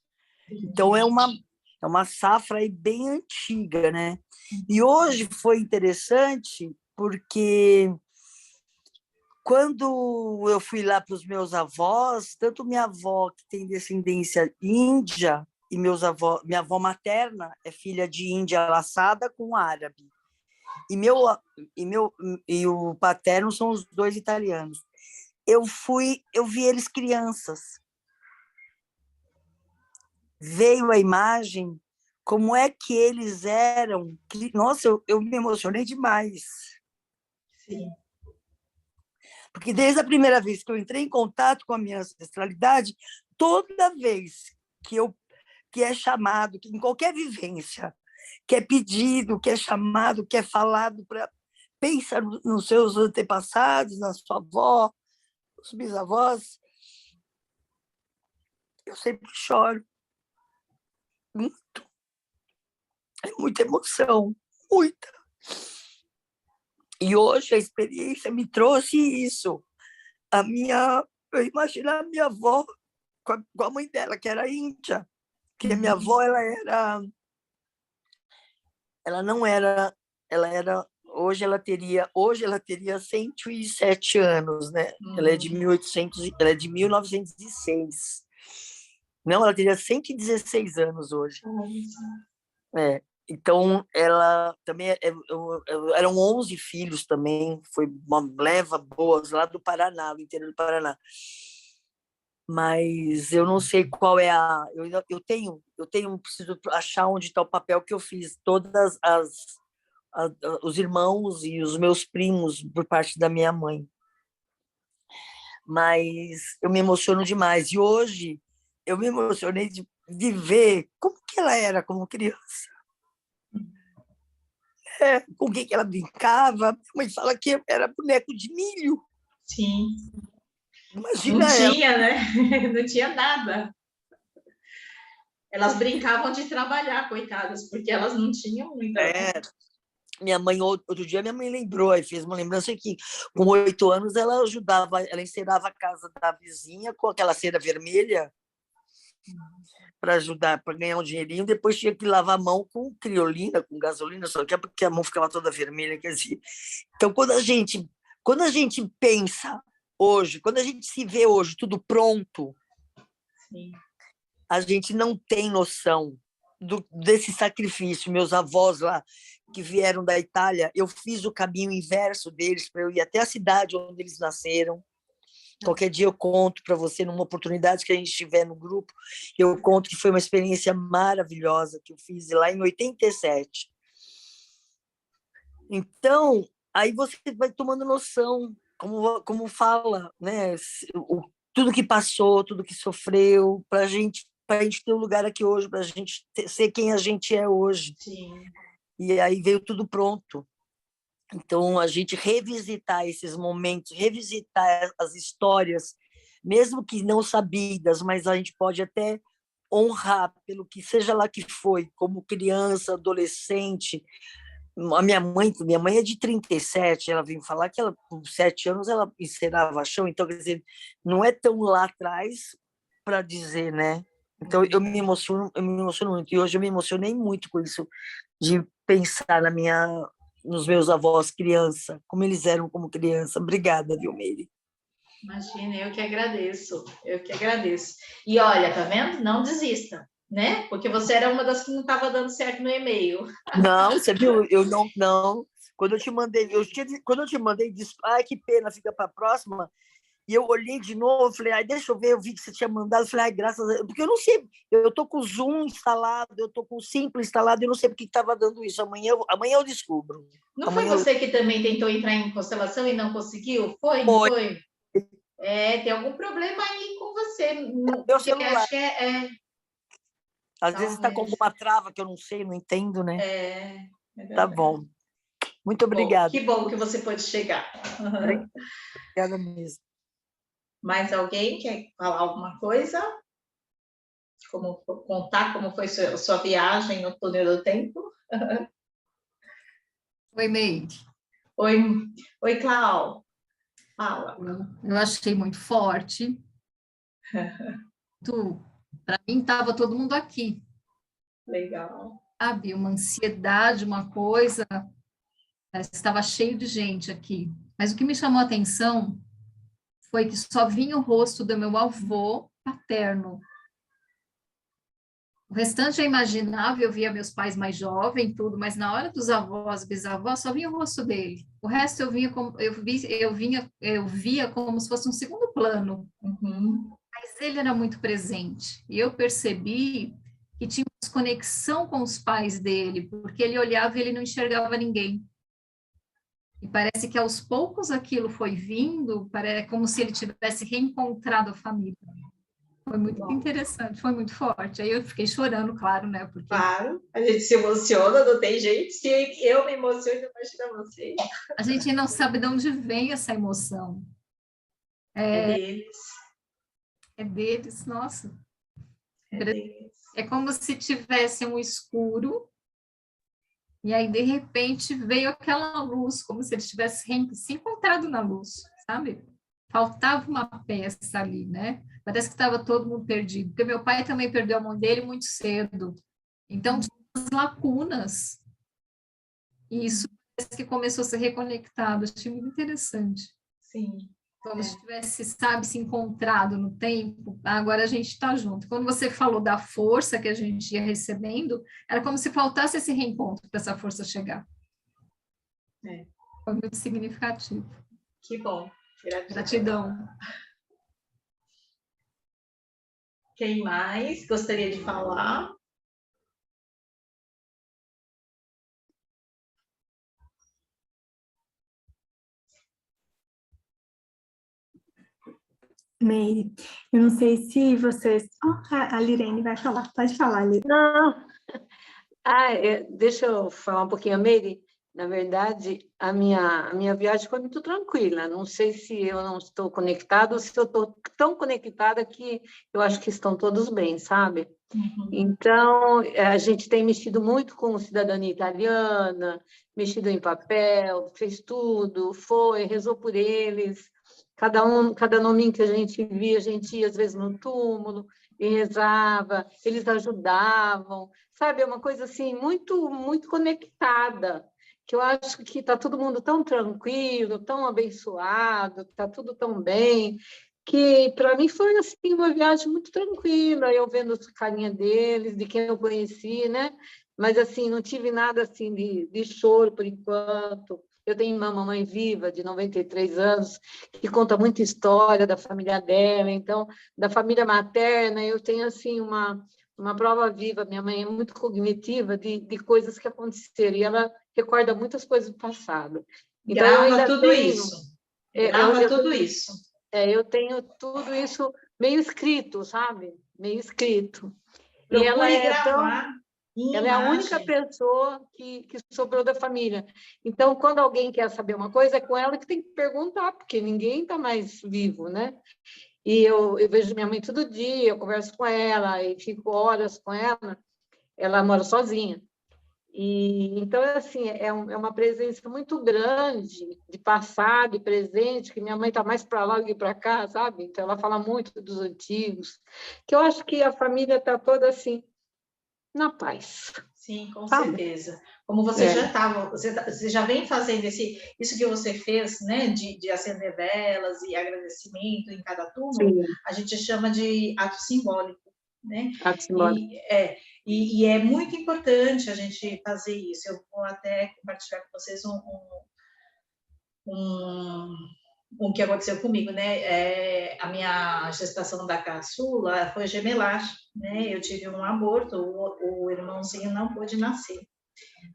Então é uma safra aí bem antiga, né? E hoje foi interessante porque quando eu fui lá para os meus avós, tanto minha avó, que tem descendência índia, e minha avó materna é filha de índia laçada com árabe. E o paterno são os dois italianos. Eu vi eles crianças. Veio a imagem, como é que eles eram. Nossa, eu me emocionei demais. Sim. Porque desde a primeira vez que eu entrei em contato com a minha ancestralidade, toda vez que é chamado, que em qualquer vivência, que é pedido, que é chamado, que é falado para pensa nos seus antepassados, na sua avó, os bisavós. Eu sempre choro. Muito. É muita emoção, muita. E hoje a experiência me trouxe isso. Eu imagino a minha avó com a mãe dela, que era índia, que a minha avó, ela não era, hoje ela teria 107 anos, né? Ela é de 1906. Não, ela teria 116 anos hoje. Então, ela também... eram 11 filhos também, foi uma leva boa lá do Paraná, do interior do Paraná. Mas eu não sei qual é a... preciso achar onde está o papel que eu fiz. Todas os irmãos e os meus primos por parte da minha mãe. Mas eu me emociono demais. E hoje eu me emocionei de ver como que ela era como criança. Com quem que ela brincava. Minha mãe fala que era boneco de milho. Sim. Imagina não tinha, né? Não tinha nada. Elas brincavam de trabalhar, coitadas, porque elas não tinham muita... Minha mãe, outro dia, minha mãe lembrou, aí fez uma lembrança que com 8 anos ela ajudava, ela encerava a casa da vizinha com aquela cera vermelha para ajudar, para ganhar um dinheirinho, depois tinha que lavar a mão com criolina, com gasolina, só que é porque a mão ficava toda vermelha, quer dizer. Então, quando a gente pensa hoje, quando a gente se vê hoje tudo pronto, Sim. A gente não tem noção desse sacrifício. Meus avós lá, que vieram da Itália, eu fiz o caminho inverso deles para eu ir até a cidade onde eles nasceram. Qualquer dia eu conto para você, numa oportunidade que a gente tiver no grupo, eu conto que foi uma experiência maravilhosa que eu fiz lá em 87. Então, aí você vai tomando noção, como fala, né? Tudo que passou, tudo que sofreu, para a gente ter um lugar aqui hoje, para a gente ser quem a gente é hoje. Sim. E aí veio tudo pronto. Então, a gente revisitar esses momentos, revisitar as histórias, mesmo que não sabidas, mas a gente pode até honrar pelo que seja lá que foi, como criança, adolescente. A minha mãe é de 37, ela veio falar que ela, com 7 anos ela encerava chão, então, quer dizer, não é tão lá atrás para dizer, né? Então, eu me emociono muito. E hoje eu me emocionei muito com isso, de pensar nos meus avós criança, como eles eram como criança. Obrigada, viu, Meire? Imagina, eu que agradeço. E olha, tá vendo? Não desista, né? Porque você era uma das que não estava dando certo no e-mail. Não, você viu? Eu não. Quando eu te mandei, disse, ai, que pena, fica para a próxima. E eu olhei de novo, falei, ai, deixa eu ver, eu vi que você tinha mandado, falei, ai, graças a Deus, porque eu não sei, eu tô com o Zoom instalado, eu tô com o Simples instalado, eu não sei porque estava dando isso, amanhã eu descubro. Não foi você que também tentou entrar em constelação e não conseguiu? Foi? Tem algum problema aí com você. Meu celular. Acho que Às vezes está com alguma trava que eu não sei, não entendo, né? É tá bom. Muito obrigada. Que bom que você pôde chegar. Obrigada mesmo. Mais alguém quer falar alguma coisa? Contar como foi sua viagem no túnel do tempo? Oi, Meire. Oi, Clau. Fala. Eu achei muito forte. Para mim, estava todo mundo aqui. Legal. Sabe, uma ansiedade, uma coisa. Estava cheio de gente aqui. Mas o que me chamou a atenção foi que só vinha o rosto do meu avô paterno. O restante eu imaginava, eu via meus pais mais jovens, tudo, mas na hora dos avós, bisavós, só vinha o rosto dele. O resto eu via como se fosse um segundo plano. Uhum. Mas ele era muito presente. E eu percebi que tinha uma desconexão com os pais dele, porque ele olhava e ele não enxergava ninguém. E parece que aos poucos aquilo foi vindo, como se ele tivesse reencontrado a família. Foi muito interessante, foi muito forte. Aí eu fiquei chorando, claro, né? Porque Claro, a gente se emociona, não tem jeito. Se eu me emociono, imagina você. a gente não sabe de onde vem essa emoção. É deles. É deles, nossa. É deles. É como se tivesse um escuro, e aí, de repente, veio aquela luz, como se eles tivessem se encontrado na luz, sabe? Faltava uma peça ali, né? Parece que estava todo mundo perdido, porque meu pai também perdeu a mãe dele muito cedo. Então, tinha umas lacunas, e isso parece que começou a ser reconectado. Achei muito interessante. Sim. Como se tivesse, sabe, se encontrado no tempo, agora a gente está junto. Quando você falou da força que a gente ia recebendo, era como se faltasse esse reencontro para essa força chegar. Foi muito significativo. Que bom. Gratidão. Quem mais gostaria de falar? Meire, eu não sei se vocês... a Lirene vai falar. Pode falar, Lirene. Não. Deixa eu falar um pouquinho, Meire. Na verdade, a minha viagem foi muito tranquila. Não sei se eu não estou conectada ou se eu estou tão conectada que eu acho que estão todos bem, sabe? Uhum. Então, a gente tem mexido muito com cidadania italiana, mexido em papel, fez tudo, rezou por eles. Cada nominho que a gente via, a gente ia às vezes no túmulo e rezava, eles ajudavam, sabe? É uma coisa assim muito, muito conectada, que eu acho que está todo mundo tão tranquilo, tão abençoado, está tudo tão bem, que para mim foi assim uma viagem muito tranquila, eu vendo a carinha deles, de quem eu conheci, né? Mas assim, não tive nada assim de choro por enquanto. Eu tenho uma mamãe viva, de 93 anos, que conta muita história da família dela. Então, da família materna, eu tenho assim uma prova viva. Minha mãe é muito cognitiva de coisas que aconteceram, e ela recorda muitas coisas do passado. Então, eu ainda tudo tenho... isso. Grava tudo isso. Eu tenho tudo isso meio escrito, sabe? Meio escrito. Procure e ela é gravar ela é a única pessoa que sobrou da família. Então, quando alguém quer saber uma coisa, é com ela que tem que perguntar, porque ninguém está mais vivo, né? E eu vejo minha mãe todo dia, eu converso com ela e fico horas com ela. Ela mora sozinha. Então, assim, é uma presença muito grande de passado e presente, que minha mãe está mais para lá do que para cá, sabe? Então, ela fala muito dos antigos, que eu acho que a família está toda assim, na paz. Sim, com certeza. Como você já estava, você já vem fazendo isso que você fez, né, de acender velas e agradecimento em cada túmulo, a gente chama de ato simbólico, né? Ato simbólico. E é muito importante a gente fazer isso. Eu vou até compartilhar com vocês o que aconteceu comigo, né? A minha gestação da caçula foi gemelar, né? Eu tive um aborto, o irmãozinho não pôde nascer.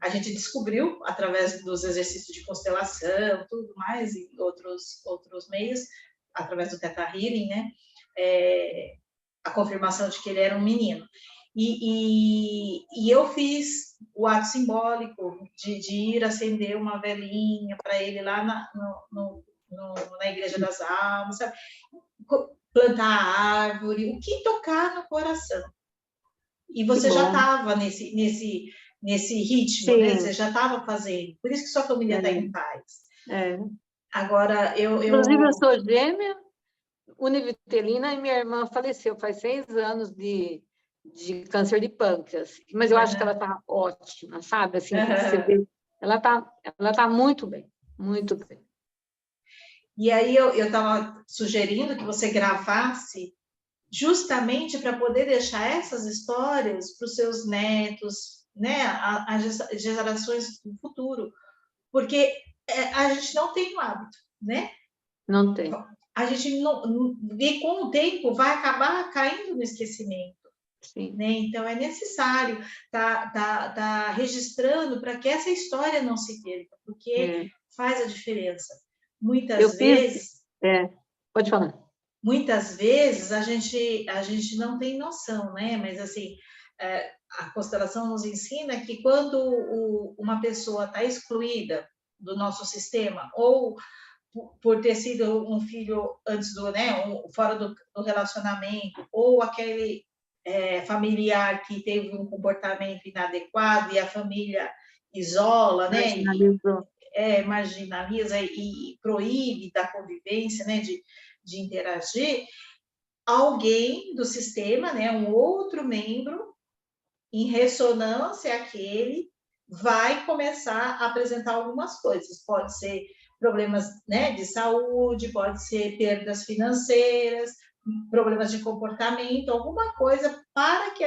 A gente descobriu, através dos exercícios de constelação, tudo mais, e outros meios, através do Theta Healing, né? A confirmação de que ele era um menino. E eu fiz o ato simbólico de ir acender uma velinha para ele lá na Igreja das Almas, sabe? Plantar árvore, o que tocar no coração. E você já estava nesse ritmo, né? Você já estava fazendo. Por isso que sua família está em paz. Agora, Inclusive, eu sou gêmea, univitelina, e minha irmã faleceu faz 6 anos de câncer de pâncreas. Mas eu acho que ela está ótima, sabe? Assim, você vê, ela tá muito bem, muito bem. E aí eu estava sugerindo que você gravasse justamente para poder deixar essas histórias para os seus netos, né, as gerações do futuro, porque a gente não tem o hábito, né? Não tem. A gente não, e com o tempo vai acabar caindo no esquecimento. Sim. Né? Então é necessário tá registrando para que essa história não se perca, porque faz a diferença. Muitas vezes. Pode falar. muitas vezes a gente não tem noção, né? Mas assim, a constelação nos ensina que quando uma pessoa está excluída do nosso sistema, ou por ter sido um filho antes do, né, fora do relacionamento, ou aquele familiar que teve um comportamento inadequado e a família isola, né? Marginaliza e proíbe da convivência, né? De interagir, alguém do sistema, né? Um outro membro, em ressonância àquele, vai começar a apresentar algumas coisas. Pode ser problemas, né, de saúde, pode ser perdas financeiras, problemas de comportamento, alguma coisa para que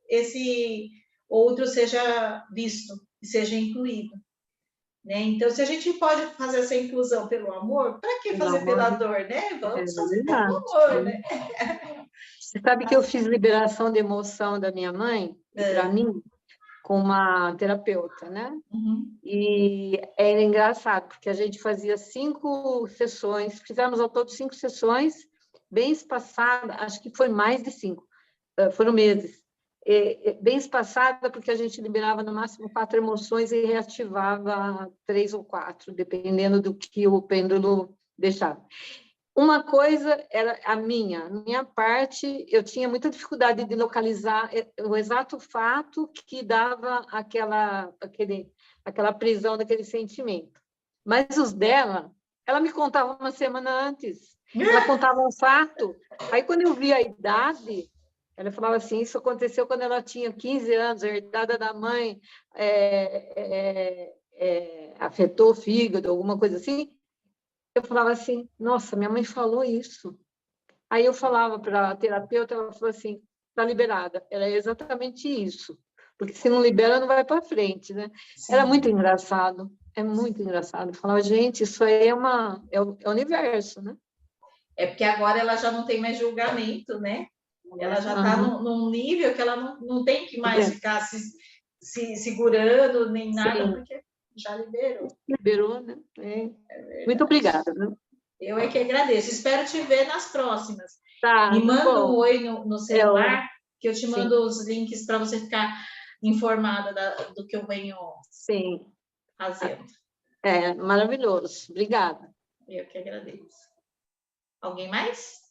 esse outro seja visto e seja incluído. Né? Então, se a gente pode fazer essa inclusão pelo amor, para que fazer pela dor, né? Vamos fazer pelo amor, né? Você sabe que eu fiz liberação de emoção da minha mãe, para mim, com uma terapeuta, né? Uhum. E era engraçado, porque a gente fazia 5 sessões, fizemos ao todo 5 sessões, bem espaçadas, acho que foi mais de 5, foram meses. Bem espaçada, porque a gente liberava no máximo 4 emoções e reativava 3 ou 4, dependendo do que o pêndulo deixava. Uma coisa era a minha parte, eu tinha muita dificuldade de localizar o exato fato que dava aquela prisão daquele sentimento. Mas os dela, ela me contava uma semana antes, ela contava um fato. Aí, quando eu vi a idade, ela falava assim, isso aconteceu quando ela tinha 15 anos, a herdada da mãe afetou o fígado, alguma coisa assim. Eu falava assim, nossa, minha mãe falou isso. Aí eu falava para a terapeuta, ela falou assim, está liberada. Era exatamente isso. Porque se não libera, não vai para frente, né? Sim. Era muito engraçado. É muito engraçado. Eu falava, gente, isso aí é o universo, né? É porque agora ela já não tem mais julgamento, né? Ela já está num nível que ela não tem que mais ficar se segurando, nem nada, porque já liberou. Liberou, né? Muito obrigada. Né? Eu é que agradeço. Espero te ver nas próximas. Tá, me manda um oi no celular, que eu te mando os links para você ficar informada do que eu venho fazendo. Maravilhoso. Obrigada. Eu que agradeço. Alguém mais?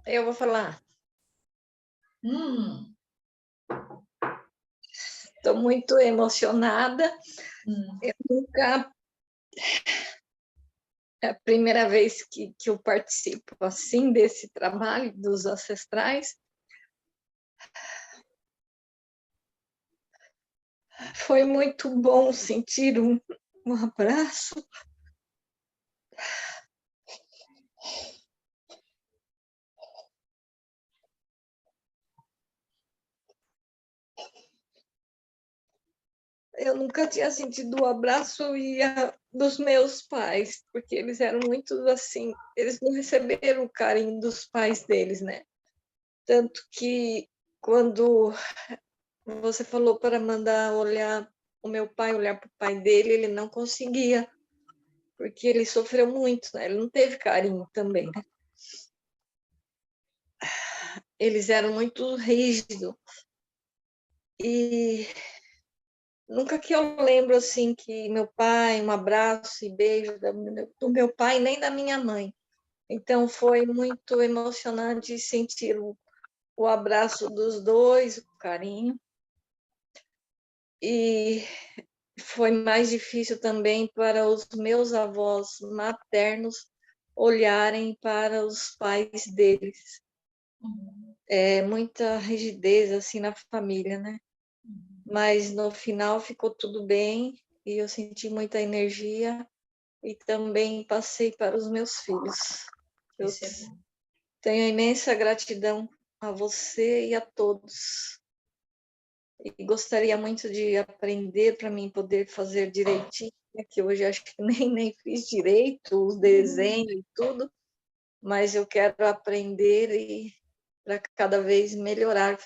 Eu vou falar. Estou muito emocionada. Eu nunca... É a primeira vez que eu participo assim desse trabalho dos ancestrais. Foi muito bom sentir um abraço. Eu nunca tinha sentido o abraço dos meus pais, porque eles eram muito assim, eles não receberam o carinho dos pais deles, né? Tanto que quando você falou para mandar olhar o meu pai, olhar para o pai dele, ele não conseguia, porque ele sofreu muito, né? Ele não teve carinho também, né? Eles eram muito rígidos. E nunca que eu lembro assim que meu pai, um abraço e beijo do meu pai, nem da minha mãe. Então foi muito emocionante sentir o abraço dos dois, o carinho. E foi mais difícil também para os meus avós maternos olharem para os pais deles. Muita rigidez assim na família, né? Mas no final ficou tudo bem e eu senti muita energia e também passei para os meus filhos. Eu tenho imensa gratidão a você e a todos. E gostaria muito de aprender para mim poder fazer direitinho, que hoje acho que nem fiz direito, os desenhos e tudo, mas eu quero aprender e para cada vez melhorar,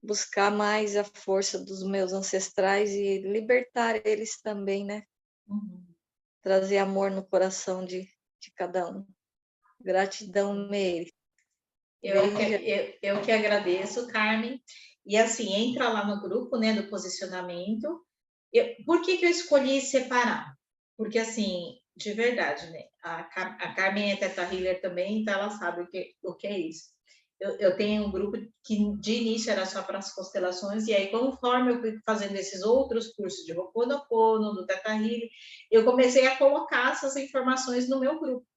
buscar mais a força dos meus ancestrais e libertar eles também, né? Trazer amor no coração de de cada um. Gratidão, Meire. Eu que agradeço, Carmen. E assim, entra lá no grupo, né, do posicionamento. Por que eu escolhi separar? Porque, assim, de verdade, né, a Carmen é Theta Healer também, então ela sabe o que é isso. Eu tenho um grupo que de início era só para as constelações, e aí conforme eu fui fazendo esses outros cursos de Ho'oponopono, do Theta Healing, eu comecei a colocar essas informações no meu grupo.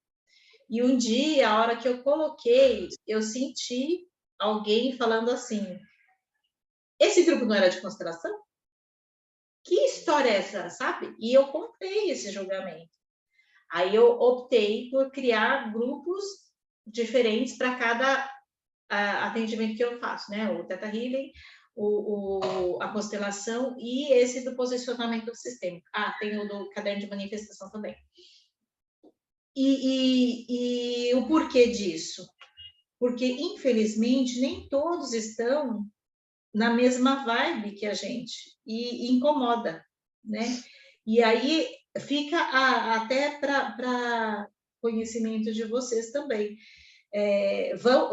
E um dia, a hora que eu coloquei, eu senti alguém falando assim, esse grupo não era de constelação? Que história é essa, sabe? E eu comprei esse julgamento. Aí eu optei por criar grupos diferentes para cada atendimento que eu faço, né? O Theta Healing, a constelação e esse do posicionamento sistêmico. Tem o do caderno de manifestação também. E o porquê disso? Porque, infelizmente, nem todos estão na mesma vibe que a gente, e incomoda, né? E aí fica até para conhecimento de vocês também.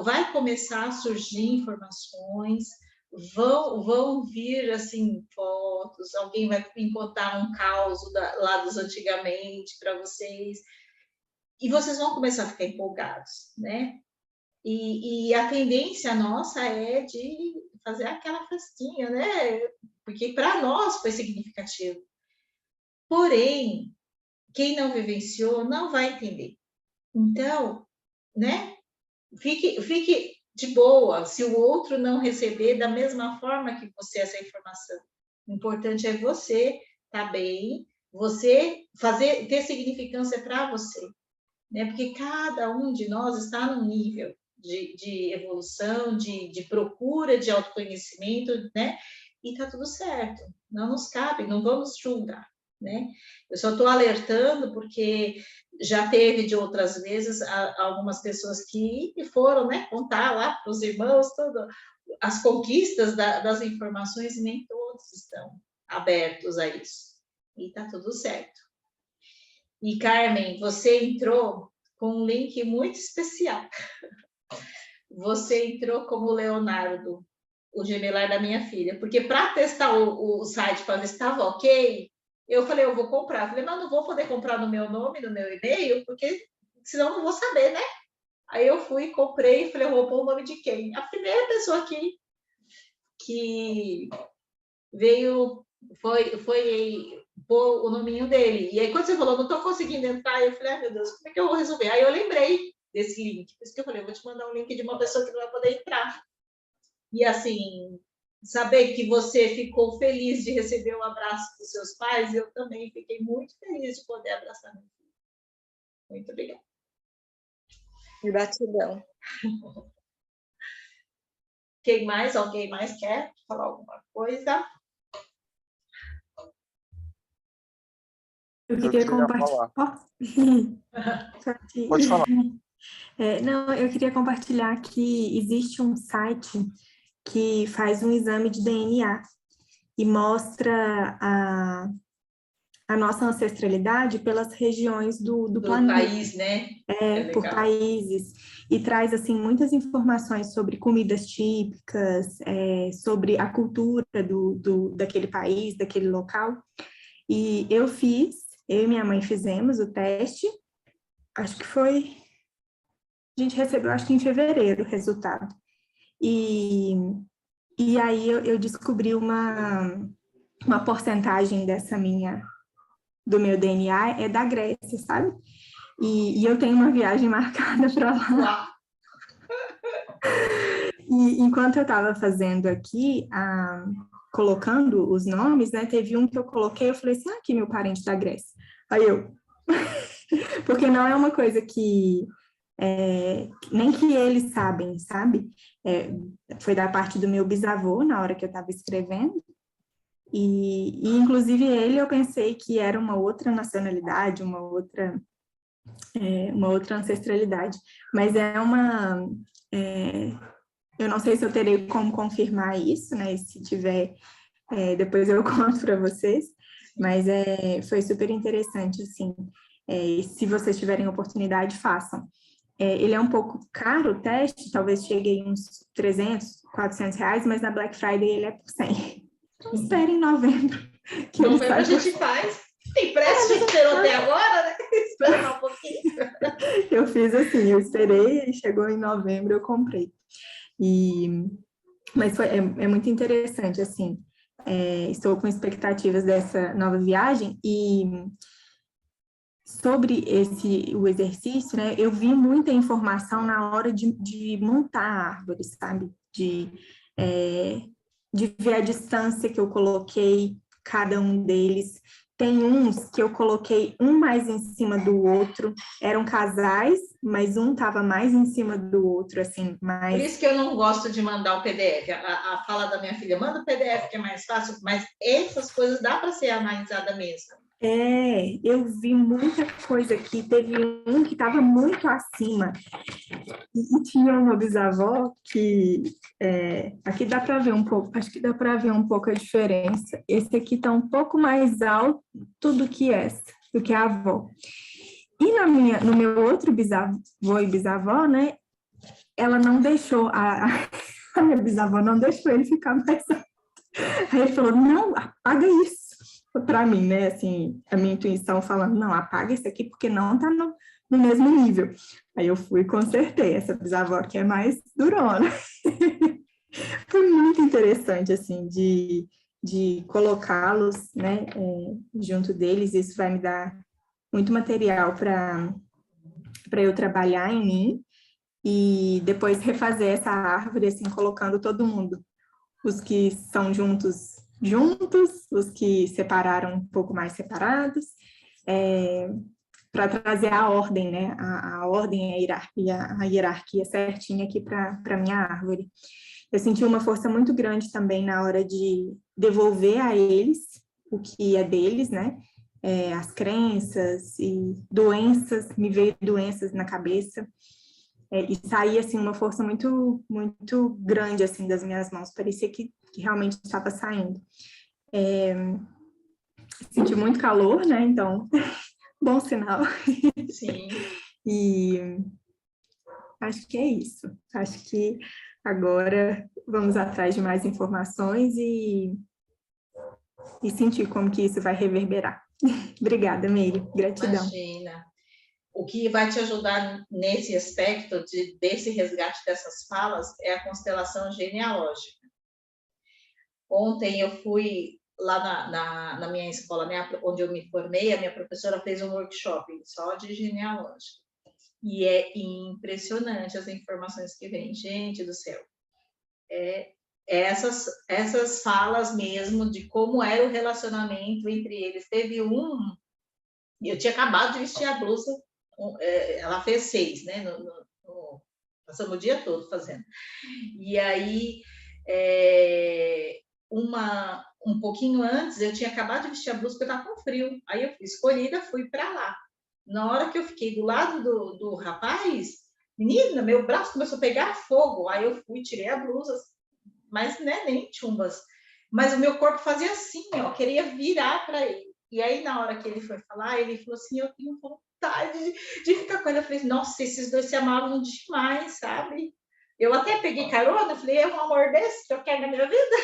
Vai começar a surgir informações, vão vir assim fotos, alguém vai contar um caos lá dos antigamente para vocês, e vocês vão começar a ficar empolgados, né? E a tendência nossa é de fazer aquela festinha, né? Porque para nós foi significativo. Porém, quem não vivenciou não vai entender. Então, né? Fique de boa se o outro não receber da mesma forma que você essa informação. O importante é você estar bem, você ter significância para você, né? Porque cada um de nós está num nível de evolução, de procura de autoconhecimento, né? E tá tudo certo, não nos cabe, não vamos julgar, né? Eu só estou alertando porque já teve de outras vezes algumas pessoas que foram, né, contar lá para os irmãos as conquistas das informações, e nem todos estão abertos a isso. E tá tudo certo. E, Carmen, você entrou com um link muito especial. Você entrou como Leonardo, o gemelar da minha filha, porque para testar o site para ver se estava ok, eu falei, eu vou comprar. Eu falei, mas não vou poder comprar no meu nome, no meu e-mail, porque senão eu não vou saber, né? Aí eu fui, comprei e falei, eu vou pôr o nome de quem? A primeira pessoa aqui que veio foi pôr o nominho dele. E aí, quando você falou, não estou conseguindo entrar, eu falei, meu Deus, como é que eu vou resolver? Aí eu lembrei desse link. Por isso que eu falei, eu vou te mandar um link de uma pessoa que não vai poder entrar. E assim, saber que você ficou feliz de receber o abraço dos seus pais, eu também fiquei muito feliz de poder abraçar meu filho. Muito obrigada. Gratidão. Quem mais? Alguém mais quer falar alguma coisa? Eu queria compartilhar. Pode falar. Não, eu queria compartilhar que existe um site que faz um exame de DNA e mostra a nossa ancestralidade pelas regiões do planeta. País, né? Por países. E traz, assim, muitas informações sobre comidas típicas, sobre a cultura daquele país, daquele local. E eu e minha mãe fizemos o teste, acho que foi... A gente recebeu, acho que em fevereiro, o resultado. E aí eu descobri uma porcentagem do meu DNA é da Grécia, sabe? E eu tenho uma viagem marcada para lá. E enquanto eu estava fazendo aqui, colocando os nomes, né, teve um que eu coloquei, eu falei assim, aqui meu parente da Grécia. Aí eu... Porque não é uma coisa que... nem que eles sabem, sabe? Foi da parte do meu bisavô, na hora que eu estava escrevendo, e inclusive eu pensei que era uma outra nacionalidade, uma outra ancestralidade, mas eu não sei se eu terei como confirmar isso, né? Se tiver, depois eu conto para vocês, mas foi super interessante, assim. E se vocês tiverem oportunidade, façam. Ele é um pouco caro o teste, talvez chegue em uns 300, 400 reais, mas na Black Friday ele é por 100. Então, esperem em novembro. Que novembro a gente faz. Tem pressa, a gente esperou até agora, né? Espera um pouquinho. Eu fiz assim, eu esperei e chegou em novembro, eu comprei. Mas é muito interessante, assim. Estou com expectativas dessa nova viagem e sobre o exercício, né, eu vi muita informação na hora de montar a árvore, sabe? De ver a distância que eu coloquei cada um deles. Tem uns que eu coloquei um mais em cima do outro, eram casais, mas um estava mais em cima do outro, assim, mais... Por isso que eu não gosto de mandar o PDF. A fala da minha filha, manda o PDF, que é mais fácil, mas essas coisas dá para ser analisada mesmo. Eu vi muita coisa aqui, teve um que estava muito acima, e tinha uma bisavó que, aqui dá para ver um pouco, acho que dá para ver um pouco a diferença, esse aqui está um pouco mais alto do que a avó, e no meu outro bisavô e bisavó, né, ela não deixou, a minha bisavó não deixou ele ficar mais alto, aí ele falou, não, apaga isso, para mim, né, assim, a minha intuição falando, não, apaga esse aqui porque não está no mesmo nível. Aí eu fui e consertei essa bisavó que é mais durona. Foi muito interessante, assim, de colocá-los, né, junto deles, isso vai me dar muito material para eu trabalhar em mim e depois refazer essa árvore, assim, colocando todo mundo, os que são juntos, os que separaram um pouco mais separados, para trazer a ordem, né? A ordem, a hierarquia certinha aqui para a minha árvore. Eu senti uma força muito grande também na hora de devolver a eles o que é deles, né? As crenças e doenças, me veio doenças na cabeça. E saía, assim, uma força muito, muito grande, assim, das minhas mãos. Parecia que realmente estava saindo. Senti muito calor, né? Então, bom sinal. Sim. E acho que é isso. Acho que agora vamos atrás de mais informações e sentir como que isso vai reverberar. Obrigada, Meire. Gratidão. Imagina. O que vai te ajudar nesse aspecto desse resgate dessas falas é a constelação genealógica. Ontem eu fui lá na minha escola, né, onde eu me formei, a minha professora fez um workshop só de genealógica. E é impressionante as informações que vêm. Gente do céu. Essas falas mesmo de como era o relacionamento entre eles. Teve eu tinha acabado de vestir a blusa, ela fez 6, né? Passamos o dia todo fazendo. E aí, um pouquinho antes, eu tinha acabado de vestir a blusa porque eu estava com frio. Aí eu fui escolhida, fui para lá. Na hora que eu fiquei do lado do rapaz, menina, meu braço começou a pegar fogo. Aí eu fui, tirei a blusa, mas né, nem chumbas. Mas o meu corpo fazia assim, ó, queria virar para ele. E aí, na hora que ele foi falar, ele falou assim, eu tenho vontade de ficar com ele. Eu falei, nossa, esses dois se amavam demais, sabe? Eu até peguei carona, falei, é um amor desse que eu quero na minha vida?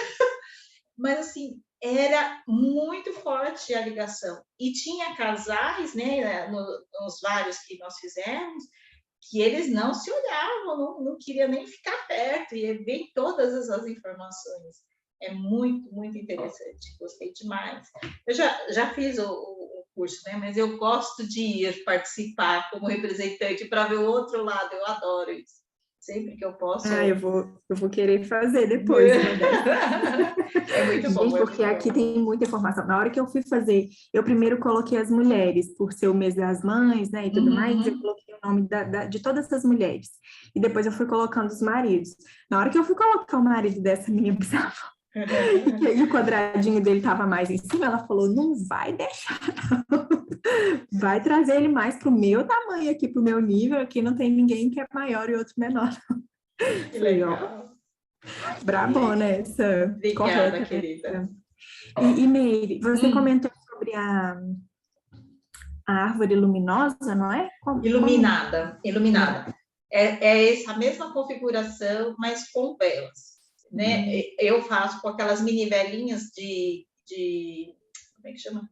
Mas, assim, era muito forte a ligação. E tinha casais, né, nos vários que nós fizemos, que eles não se olhavam, não queriam nem ficar perto, e vem todas essas informações. É muito, muito interessante, gostei demais. Eu já fiz o curso, né? Mas eu gosto de ir participar como representante para ver o outro lado, eu adoro isso. Sempre que eu posso. Eu vou querer fazer depois. É muito bom. Gente, porque aqui tem muita informação. Na hora que eu fui fazer, eu primeiro coloquei as mulheres, por ser o mês das mães, né, e tudo mais, eu coloquei o nome de todas as mulheres. E depois eu fui colocando os maridos. Na hora que eu fui colocar o marido dessa minha bisavó, e aí o quadradinho dele estava mais em cima, ela falou, não vai deixar, não. Vai trazer ele mais para o meu tamanho aqui, para o meu nível, aqui não tem ninguém que é maior e outro menor. Que legal. Brabona essa. Obrigada, correta, querida. E Meire, você comentou sobre a árvore luminosa, não é? Iluminada. É essa mesma configuração, mas com velas, né? Eu faço com aquelas mini velinhas de como é que chama?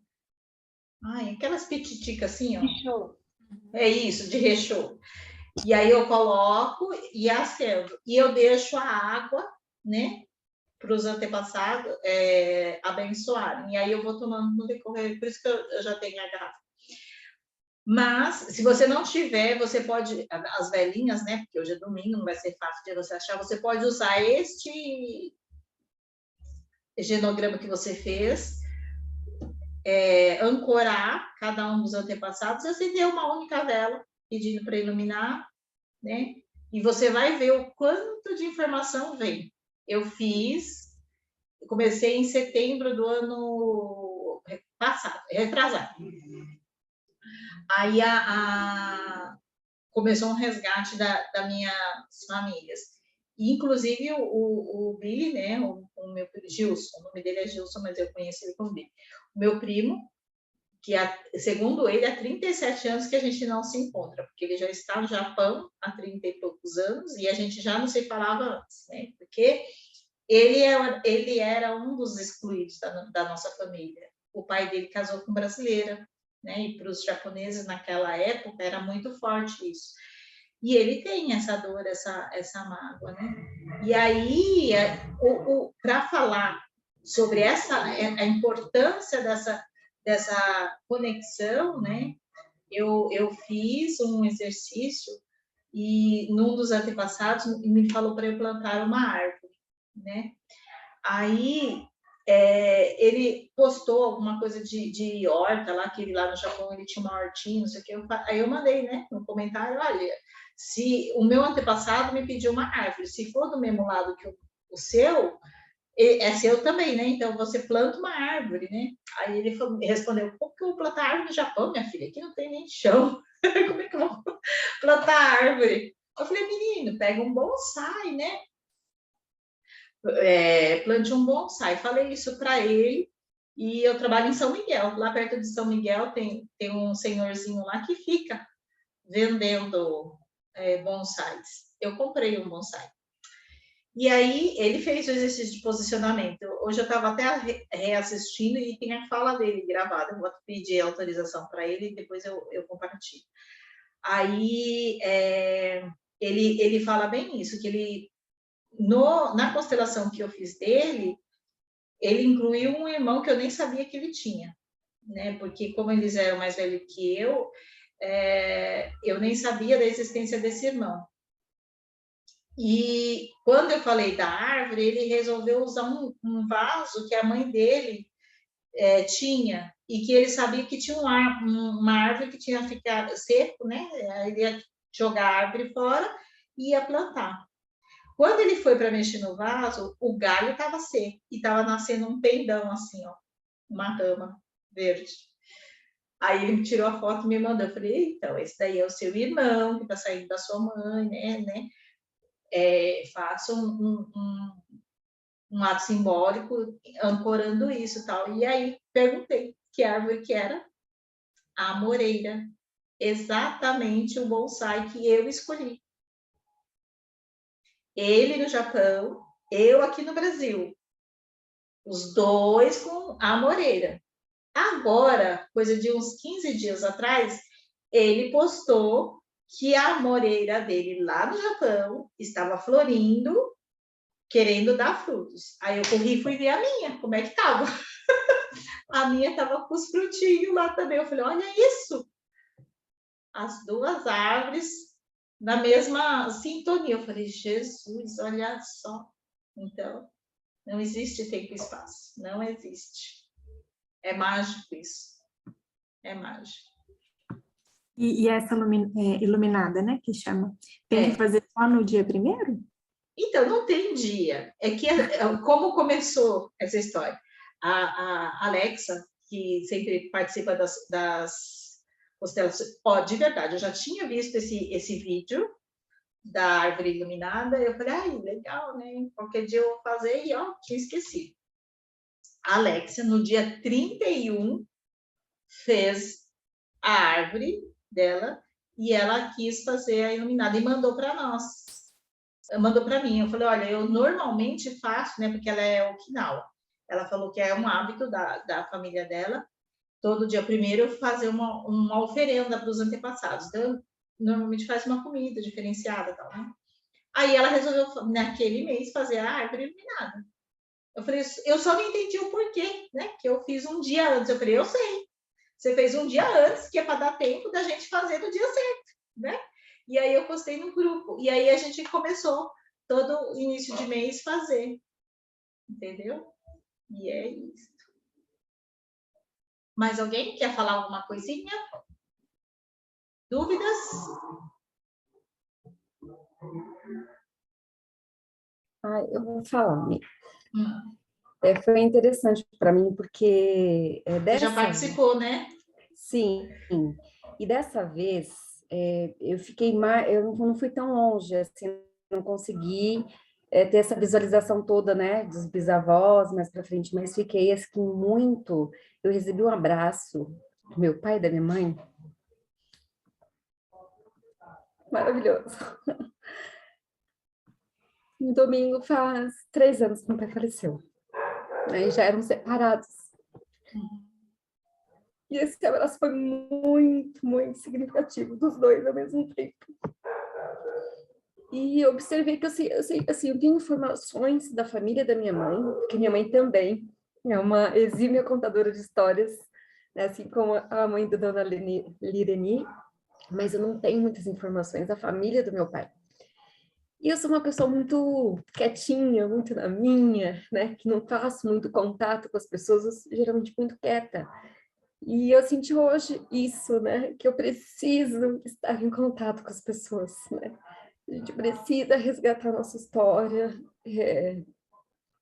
Ai, aquelas pititicas assim, ó. Fechou. É isso, de rechô. E aí eu coloco e acendo. E eu deixo a água, né? Para os antepassados abençoarem. E aí eu vou tomando no decorrer. Por isso que eu já tenho a garrafa. Mas, se você não tiver, você pode... As velinhas, né? Porque hoje é domingo, não vai ser fácil de você achar. Você pode usar este genograma que você fez, ancorar cada um dos antepassados, e acender uma única vela, pedindo para iluminar, né? E você vai ver o quanto de informação vem. Eu comecei em setembro do ano passado, retrasado. Aí começou um resgate das minhas famílias. E, inclusive, o Billy, né, o meu Gilson, o nome dele é Gilson, mas eu conheci ele como Billy. O meu primo, que segundo ele, há 37 anos que a gente não se encontra, porque ele já está no Japão há 30 e poucos anos, e a gente já não se falava antes, né? Porque ele era um dos excluídos da nossa família. O pai dele casou com brasileira, né? E para os japoneses naquela época era muito forte isso. E ele tem essa dor, essa mágoa, né? E aí, para falar sobre a importância dessa conexão, né? Eu fiz um exercício e num dos antepassados me falou para eu plantar uma árvore, né? Aí ele postou alguma coisa de horta lá, que ele lá no Japão ele tinha uma hortinha, não sei o que. Aí eu mandei, né, no comentário, olha, se o meu antepassado me pediu uma árvore, se for do mesmo lado que o seu, é seu também, né? Então você planta uma árvore, né? Aí ele respondeu: como que eu vou plantar árvore no Japão, minha filha? Aqui não tem nem chão. Como é que eu vou plantar árvore? Eu falei: menino, pega um bonsai, né? Plante um bonsai. Falei isso para ele. E eu trabalho em São Miguel. Lá perto de São Miguel tem um senhorzinho lá que fica vendendo bonsais. Eu comprei um bonsai. E aí, ele fez o exercício de posicionamento. Hoje eu estava até reassistindo e tem a fala dele gravada. Eu vou pedir autorização para ele e depois eu compartilho. Aí, ele fala bem isso, que ele, na constelação que eu fiz dele, ele incluiu um irmão que eu nem sabia que ele tinha, né? Porque como eles eram mais velhos que eu nem sabia da existência desse irmão. E quando eu falei da árvore, ele resolveu usar um vaso que a mãe dele tinha, e que ele sabia que tinha uma árvore que tinha ficado seco, né? Ele ia jogar a árvore fora e ia plantar. Quando ele foi para mexer no vaso, o galho estava seco e estava nascendo um pendão assim, ó, uma rama verde. Aí ele tirou a foto e me mandou. Eu falei: então, esse daí é o seu irmão que está saindo da sua mãe, né? Faça um ato simbólico ancorando isso, tal. E aí perguntei que árvore que era. A amoreira, exatamente o bonsai que eu escolhi. Ele no Japão, eu aqui no Brasil, os dois com a amoreira. Agora, coisa de uns 15 dias atrás, ele postou que a amoreira dele lá no Japão estava florindo, querendo dar frutos. Aí eu corri e fui ver a minha, como é que estava. A minha estava com os frutinhos lá também. Eu falei: olha isso! As duas árvores na mesma sintonia. Eu falei: Jesus, olha só. Então, não existe tempo e espaço. Não existe. É mágico isso. É mágico. E essa iluminada, né, que chama? Tem que fazer só no dia 1º? Então, não tem dia. É que, como começou essa história? A Alexa, que sempre participa das constelações, de verdade, eu já tinha visto esse vídeo da árvore iluminada, eu falei: ai, legal, né? Qualquer dia eu vou fazer, e ó, tinha esquecido. A Alexia, no dia 31, fez a árvore dela e ela quis fazer a iluminada e mandou para nós. Mandou para mim. Eu falei, olha, eu normalmente faço, né? Porque ela é Okinawa. Ela falou que é um hábito da família dela. Todo dia primeiro eu fazer uma oferenda para os antepassados. Então, normalmente faz uma comida diferenciada, tal, né? Aí ela resolveu naquele mês fazer a árvore iluminada. Eu falei, eu só não entendi o porquê, né? Que eu fiz um dia antes. Eu falei, eu sei. Você fez um dia antes, que é para dar tempo da gente fazer no dia certo, né? E aí eu postei no grupo. E aí a gente começou todo início de mês fazer. Entendeu? E é isso. Mais alguém quer falar alguma coisinha? Dúvidas? Eu vou falar. Foi interessante para mim, porque Você já participou, né? Sim, e dessa vez eu fiquei mais, eu não fui tão longe, assim, não consegui ter essa visualização toda, né, dos bisavós mais para frente, mas fiquei assim muito. Eu recebi um abraço do meu pai e da minha mãe, maravilhoso. No domingo faz 3 anos que meu pai faleceu, né, e já eram separados. E esse abraço foi muito, muito significativo dos dois ao mesmo tempo. E eu observei que eu tenho informações da família da minha mãe, porque minha mãe também é uma exímia contadora de histórias, né, assim como a mãe da dona Lireni, mas eu não tenho muitas informações da família do meu pai. E eu sou uma pessoa muito quietinha, muito na minha, né, que não faço muito contato com as pessoas, eu sou geralmente muito quieta. E eu senti hoje isso, né, que eu preciso estar em contato com as pessoas, né. A gente precisa resgatar nossa história,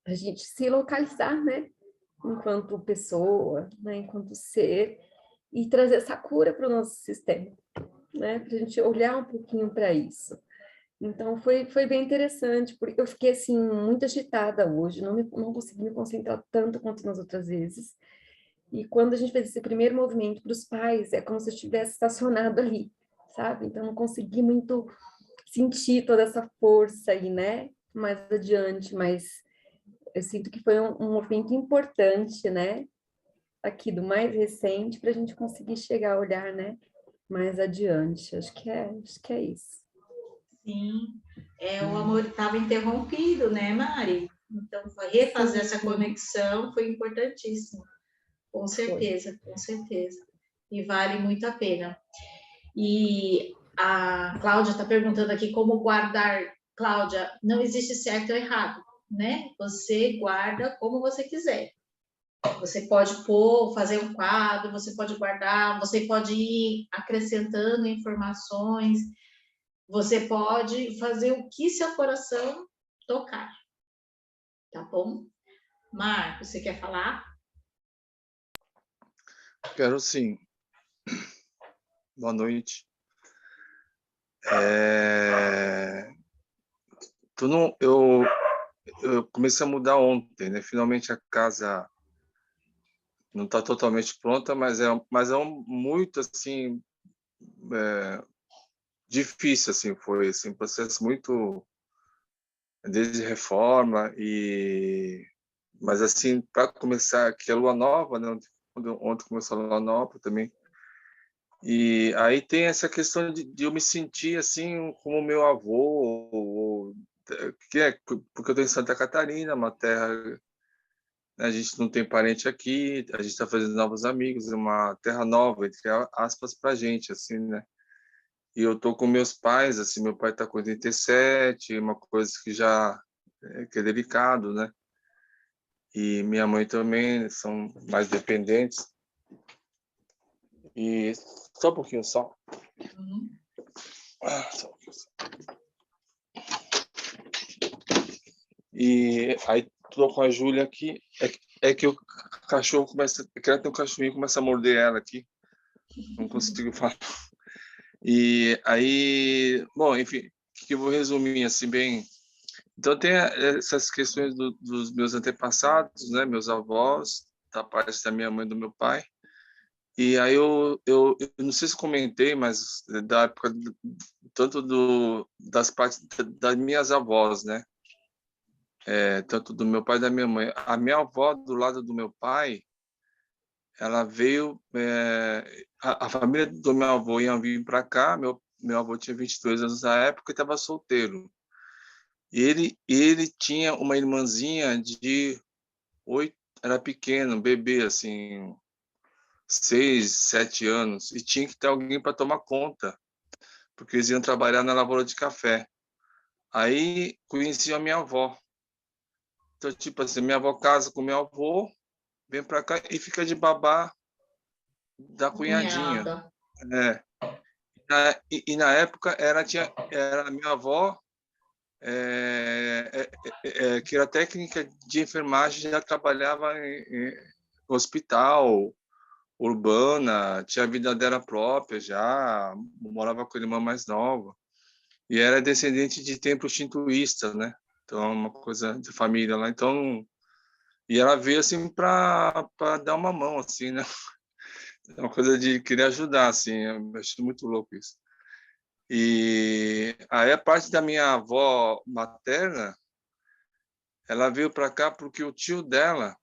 a gente se localizar, né, enquanto pessoa, né, enquanto ser, e trazer essa cura para o nosso sistema, né, para a gente olhar um pouquinho para isso. Então, foi bem interessante, porque eu fiquei, assim, muito agitada hoje, não consegui me concentrar tanto quanto nas outras vezes. E quando a gente fez esse primeiro movimento para os pais, é como se eu estivesse estacionado ali, sabe? Então, não consegui muito sentir toda essa força aí, né? Mais adiante, mas eu sinto que foi um movimento importante, né? Aqui do mais recente, para a gente conseguir chegar a olhar, né? Mais adiante. Acho que é isso. Sim, o amor estava interrompido, né, Mari? Então, refazer essa conexão foi importantíssimo. Com certeza, com certeza. E vale muito a pena. E a Cláudia está perguntando aqui como guardar. Cláudia, não existe certo ou errado, né? Você guarda como você quiser. Você pode fazer um quadro, você pode guardar, você pode ir acrescentando informações, você pode fazer o que seu coração tocar. Tá bom? Marcos, você quer falar? Quero sim. Boa noite. Eu comecei a mudar ontem, né? Finalmente a casa não está totalmente pronta, mas é muito assim difícil, assim, foi assim, um processo muito desde reforma mas assim para começar aqui a lua nova, né? Ontem começou a lua nova também. E aí tem essa questão de eu me sentir assim como meu avô, porque eu estou em Santa Catarina, uma terra, né, a gente não tem parente aqui, a gente está fazendo novos amigos, uma terra nova, entre aspas, para a gente, assim, né? E eu tô com meus pais, assim, meu pai está com 87, uma coisa que é delicado, né? E minha mãe também são mais dependentes. E só um pouquinho, só. Só um pouquinho, só. E aí tô com a Júlia aqui, é que o cachorro começa, que ela tem um cachorrinho, começa a morder ela aqui, não consigo falar. E aí, bom, enfim, que eu vou resumir assim bem. Então tem essas questões dos meus antepassados, né, meus avós, da parte da minha mãe e do meu pai. E aí eu não sei se comentei, mas da época tanto das partes das minhas avós, né? Tanto do meu pai e da minha mãe. A minha avó, do lado do meu pai, ela veio... a família do meu avô ia vir para cá, meu avô tinha 22 anos na época e estava solteiro. Ele tinha uma irmãzinha de 8, era pequeno, bebê, assim, 6, 7 anos, e tinha que ter alguém para tomar conta, porque eles iam trabalhar na lavoura de café. Aí conheci a minha avó. Então, tipo assim, minha avó casa com meu avô, vem para cá e fica de babá da cunhadinha. Cunhada. Na época era a minha avó, que era técnica de enfermagem, já trabalhava em hospital, urbana, tinha a vida dela própria já, morava com a irmã mais nova. E era descendente de templo shintoísta, né? Então, uma coisa de família lá. Então, e ela veio assim para dar uma mão, assim, né? É uma coisa de querer ajudar, assim. Eu acho muito louco isso. E aí a parte da minha avó materna, ela veio para cá porque o tio dela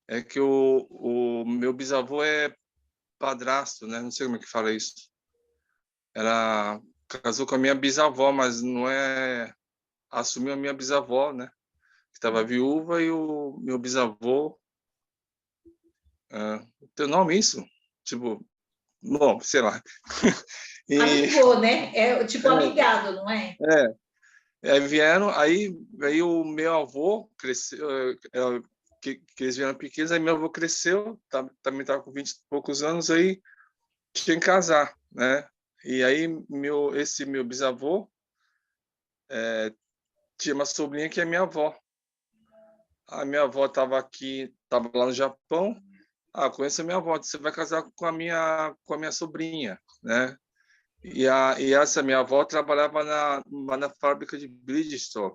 é que o meu bisavô é padrasto, né? Não sei como é que fala isso. Ela casou com a minha bisavó, mas não é... Assumiu a minha bisavó, né? Que estava viúva, e o meu bisavô... Teu nome isso? Tipo... Bom, sei lá. Amigô, né? É tipo amigado, não é? Aí vieram, aí o meu avô cresceu, que eles vieram pequenos, aí meu avô cresceu, também estava com 20 e poucos anos, aí tinha que casar, né? E aí esse meu bisavô tinha uma sobrinha que é minha avó. A minha avó estava lá no Japão. Conheço a minha avó, você vai casar com a minha sobrinha, né? E essa minha avó trabalhava na fábrica de Bridgestone,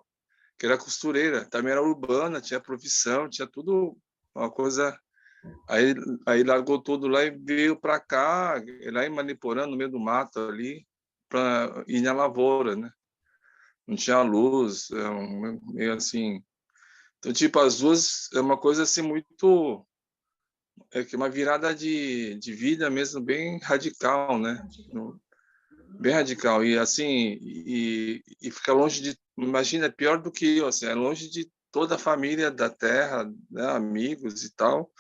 que era costureira, também era urbana, tinha profissão, tinha tudo, uma coisa... Aí largou tudo lá e veio para cá, lá em Maniporã, no meio do mato ali, para ir na lavoura, né? Não tinha luz, meio assim... Então, tipo, as duas é uma coisa assim muito... que uma virada de vida mesmo, bem radical, né? Bem radical. E assim, e fica longe de... Imagina, é pior do que eu, assim, é longe de toda a família da terra, né? Amigos e tal.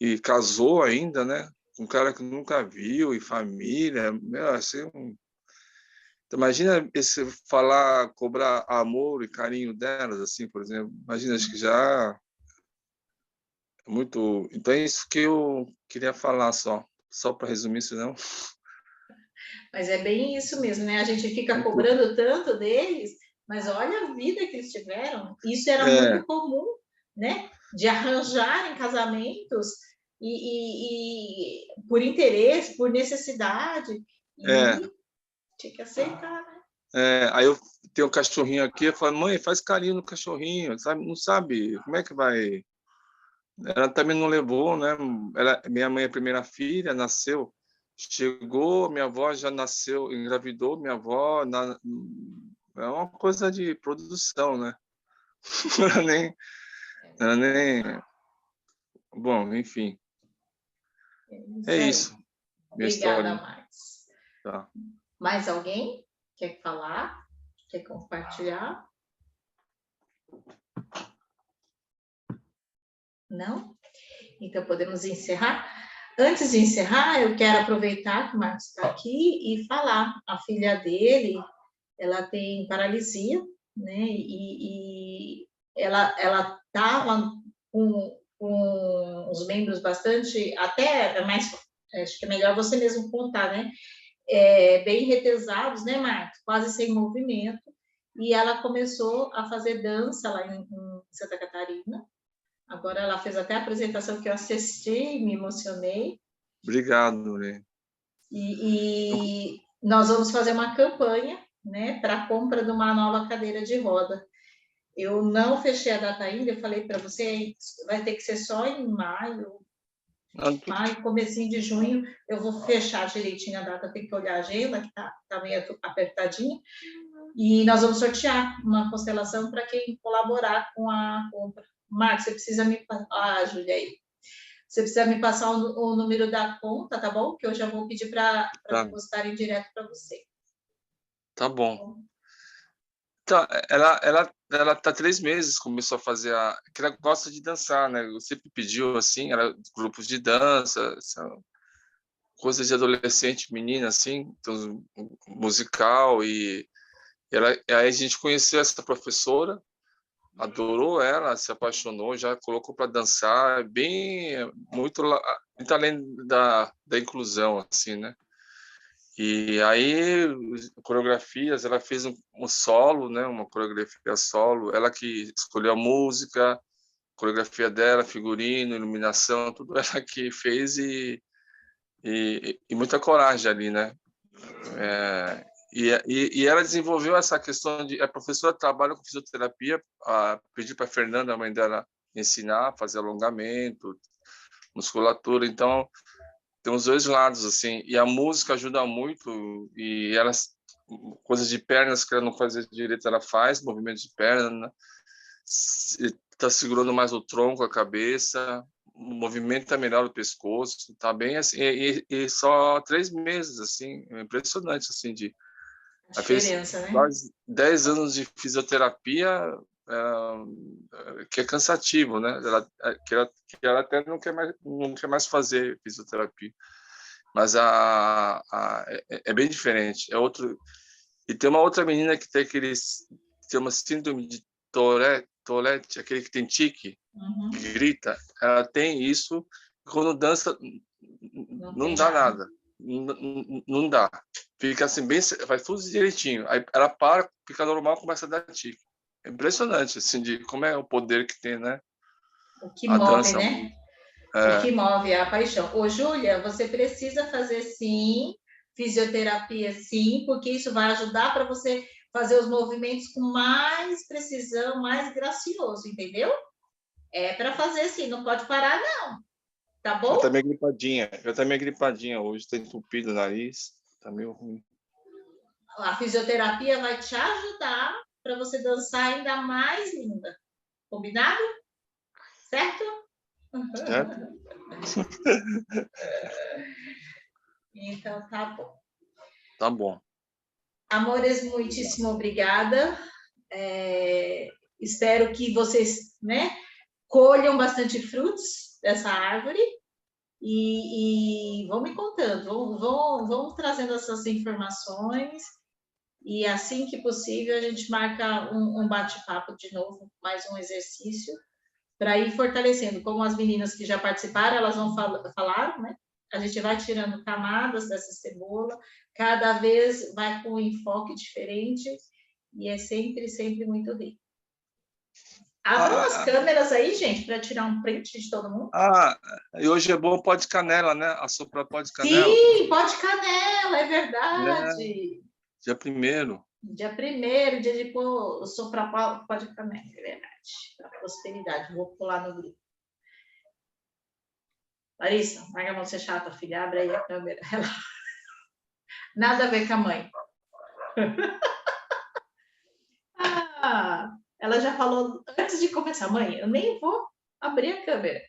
E casou ainda, né? Um cara que nunca viu, e família, meu, assim... Então, imagina cobrar amor e carinho delas, assim, por exemplo. Imagina, acho que já... Muito. Então é isso que eu queria falar só para resumir, senão. Mas é bem isso mesmo, né? A gente fica cobrando tanto deles, mas olha a vida que eles tiveram. Isso era muito comum, né? De arranjarem casamentos e por interesse, por necessidade, e tinha que aceitar, né? Aí eu tenho um cachorrinho aqui, eu falo, mãe, faz carinho no cachorrinho, sabe? Não sabe como é que vai. Ela também não levou, né? Minha mãe é a primeira filha, nasceu, chegou, minha avó já nasceu, engravidou, minha avó, é uma coisa de produção, né? Não era nem... Bom, enfim. É isso. Obrigada, Marcos. Tá. Mais alguém quer falar? Quer compartilhar? Não? Então, podemos encerrar. Antes de encerrar, eu quero aproveitar que o Marcos está aqui e falar. A filha dele, ela tem paralisia, né? E ela estava com os membros bastante, até mais, acho que é melhor você mesmo contar, né? Bem retesados, né, Marcos? Quase sem movimento. E ela começou a fazer dança lá em Santa Catarina. Agora ela fez até a apresentação que eu assisti e me emocionei. Obrigado, Lê. E nós vamos fazer uma campanha, né, para a compra de uma nova cadeira de roda. Eu não fechei a data ainda, eu falei para você, vai ter que ser só em maio, Comecinho de junho, eu vou fechar direitinho a data, tem que olhar a agenda, que tá meio apertadinha, e nós vamos sortear uma constelação para quem colaborar com a compra. Marcos, você precisa me... Júlia aí. Você precisa me passar o número da conta, tá bom? Que eu já vou pedir para depositarem direto para você. Tá bom. Então, ela tá 3 meses, começou a fazer que ela gosta de dançar, né? Eu sempre pediu, assim, era grupos de dança, coisas de adolescente, menina, assim, então, musical, e aí a gente conheceu essa professora, adorou ela, se apaixonou, já colocou para dançar, muito além da inclusão, assim, né? E aí, coreografias, ela fez um solo, né? Uma coreografia solo, ela que escolheu a música, coreografia dela, figurino, iluminação, tudo ela que fez e muita coragem ali, né? E ela desenvolveu essa questão a professora trabalha com fisioterapia, pedi para a Fernanda, a mãe dela, ensinar, fazer alongamento, musculatura, então tem os 2 lados, assim, e a música ajuda muito, e coisas de pernas que ela não fazia direito, ela faz, movimentos de perna, né? Tá segurando mais o tronco, a cabeça, movimenta melhor o pescoço, tá bem assim, e só 3 meses, assim, é impressionante, assim, ela fez quase 10 anos de fisioterapia, que é cansativo, né? Ela até não quer mais fazer fisioterapia, mas é bem diferente. E tem uma outra menina que tem uma síndrome de Tourette, aquele que tem tique, que grita. Ela tem isso, quando dança não dá nada. Não dá. Fica assim, faz tudo direitinho. Aí ela para, fica normal, começa a dar tique. É impressionante, assim, de como é o poder que tem, né? O que move, né? O que move é a paixão. Ô, Júlia, você precisa fazer, sim, fisioterapia, sim, porque isso vai ajudar para você fazer os movimentos com mais precisão, mais gracioso, entendeu? É para fazer, sim, não pode parar, não. Tá bom? Eu também gripadinha hoje, tô entupido o nariz, tá meio ruim. A fisioterapia vai te ajudar para você dançar ainda mais linda. Combinado? Certo? Então, tá bom. Tá bom. Amores, muitíssimo obrigada. Espero que vocês, né, colham bastante frutos dessa árvore e vão me contando, vão trazendo essas informações. E assim que possível, a gente marca um bate-papo de novo, mais um exercício, para ir fortalecendo. Como as meninas que já participaram, elas vão falar, né? A gente vai tirando camadas dessa cebola, cada vez vai com um enfoque diferente, e é sempre, sempre muito rico. Abram as câmeras aí, gente, para tirar um print de todo mundo. E hoje é bom pó de canela, né? Assoprar pó de canela. Sim, pó de canela, é verdade. Dia 1º. Dia 1º, dia de soprar pó de canela, é verdade. Para prosperidade. Vou pular no grupo. Larissa, larga a mão de ser chata, filha. Abre aí a câmera. Nada a ver com a mãe. Ela já falou antes de começar. Mãe, eu nem vou abrir a câmera.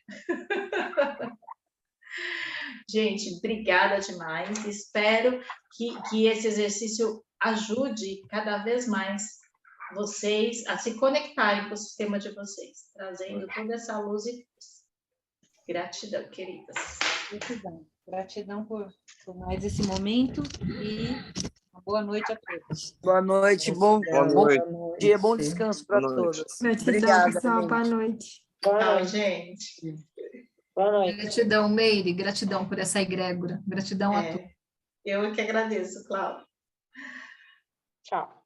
Gente, obrigada demais. Espero que esse exercício ajude cada vez mais vocês a se conectarem com o sistema de vocês, trazendo toda essa luz e gratidão, queridas. Gratidão por mais esse momento e uma boa noite a todos. Boa noite, bom dia, bom descanso para todos. Obrigada, pessoal. Boa noite. Tchau, gente. Boa noite. Gratidão, Meire, gratidão por essa egrégora. Gratidão a todos. Eu que agradeço, Cláudia. Tchau.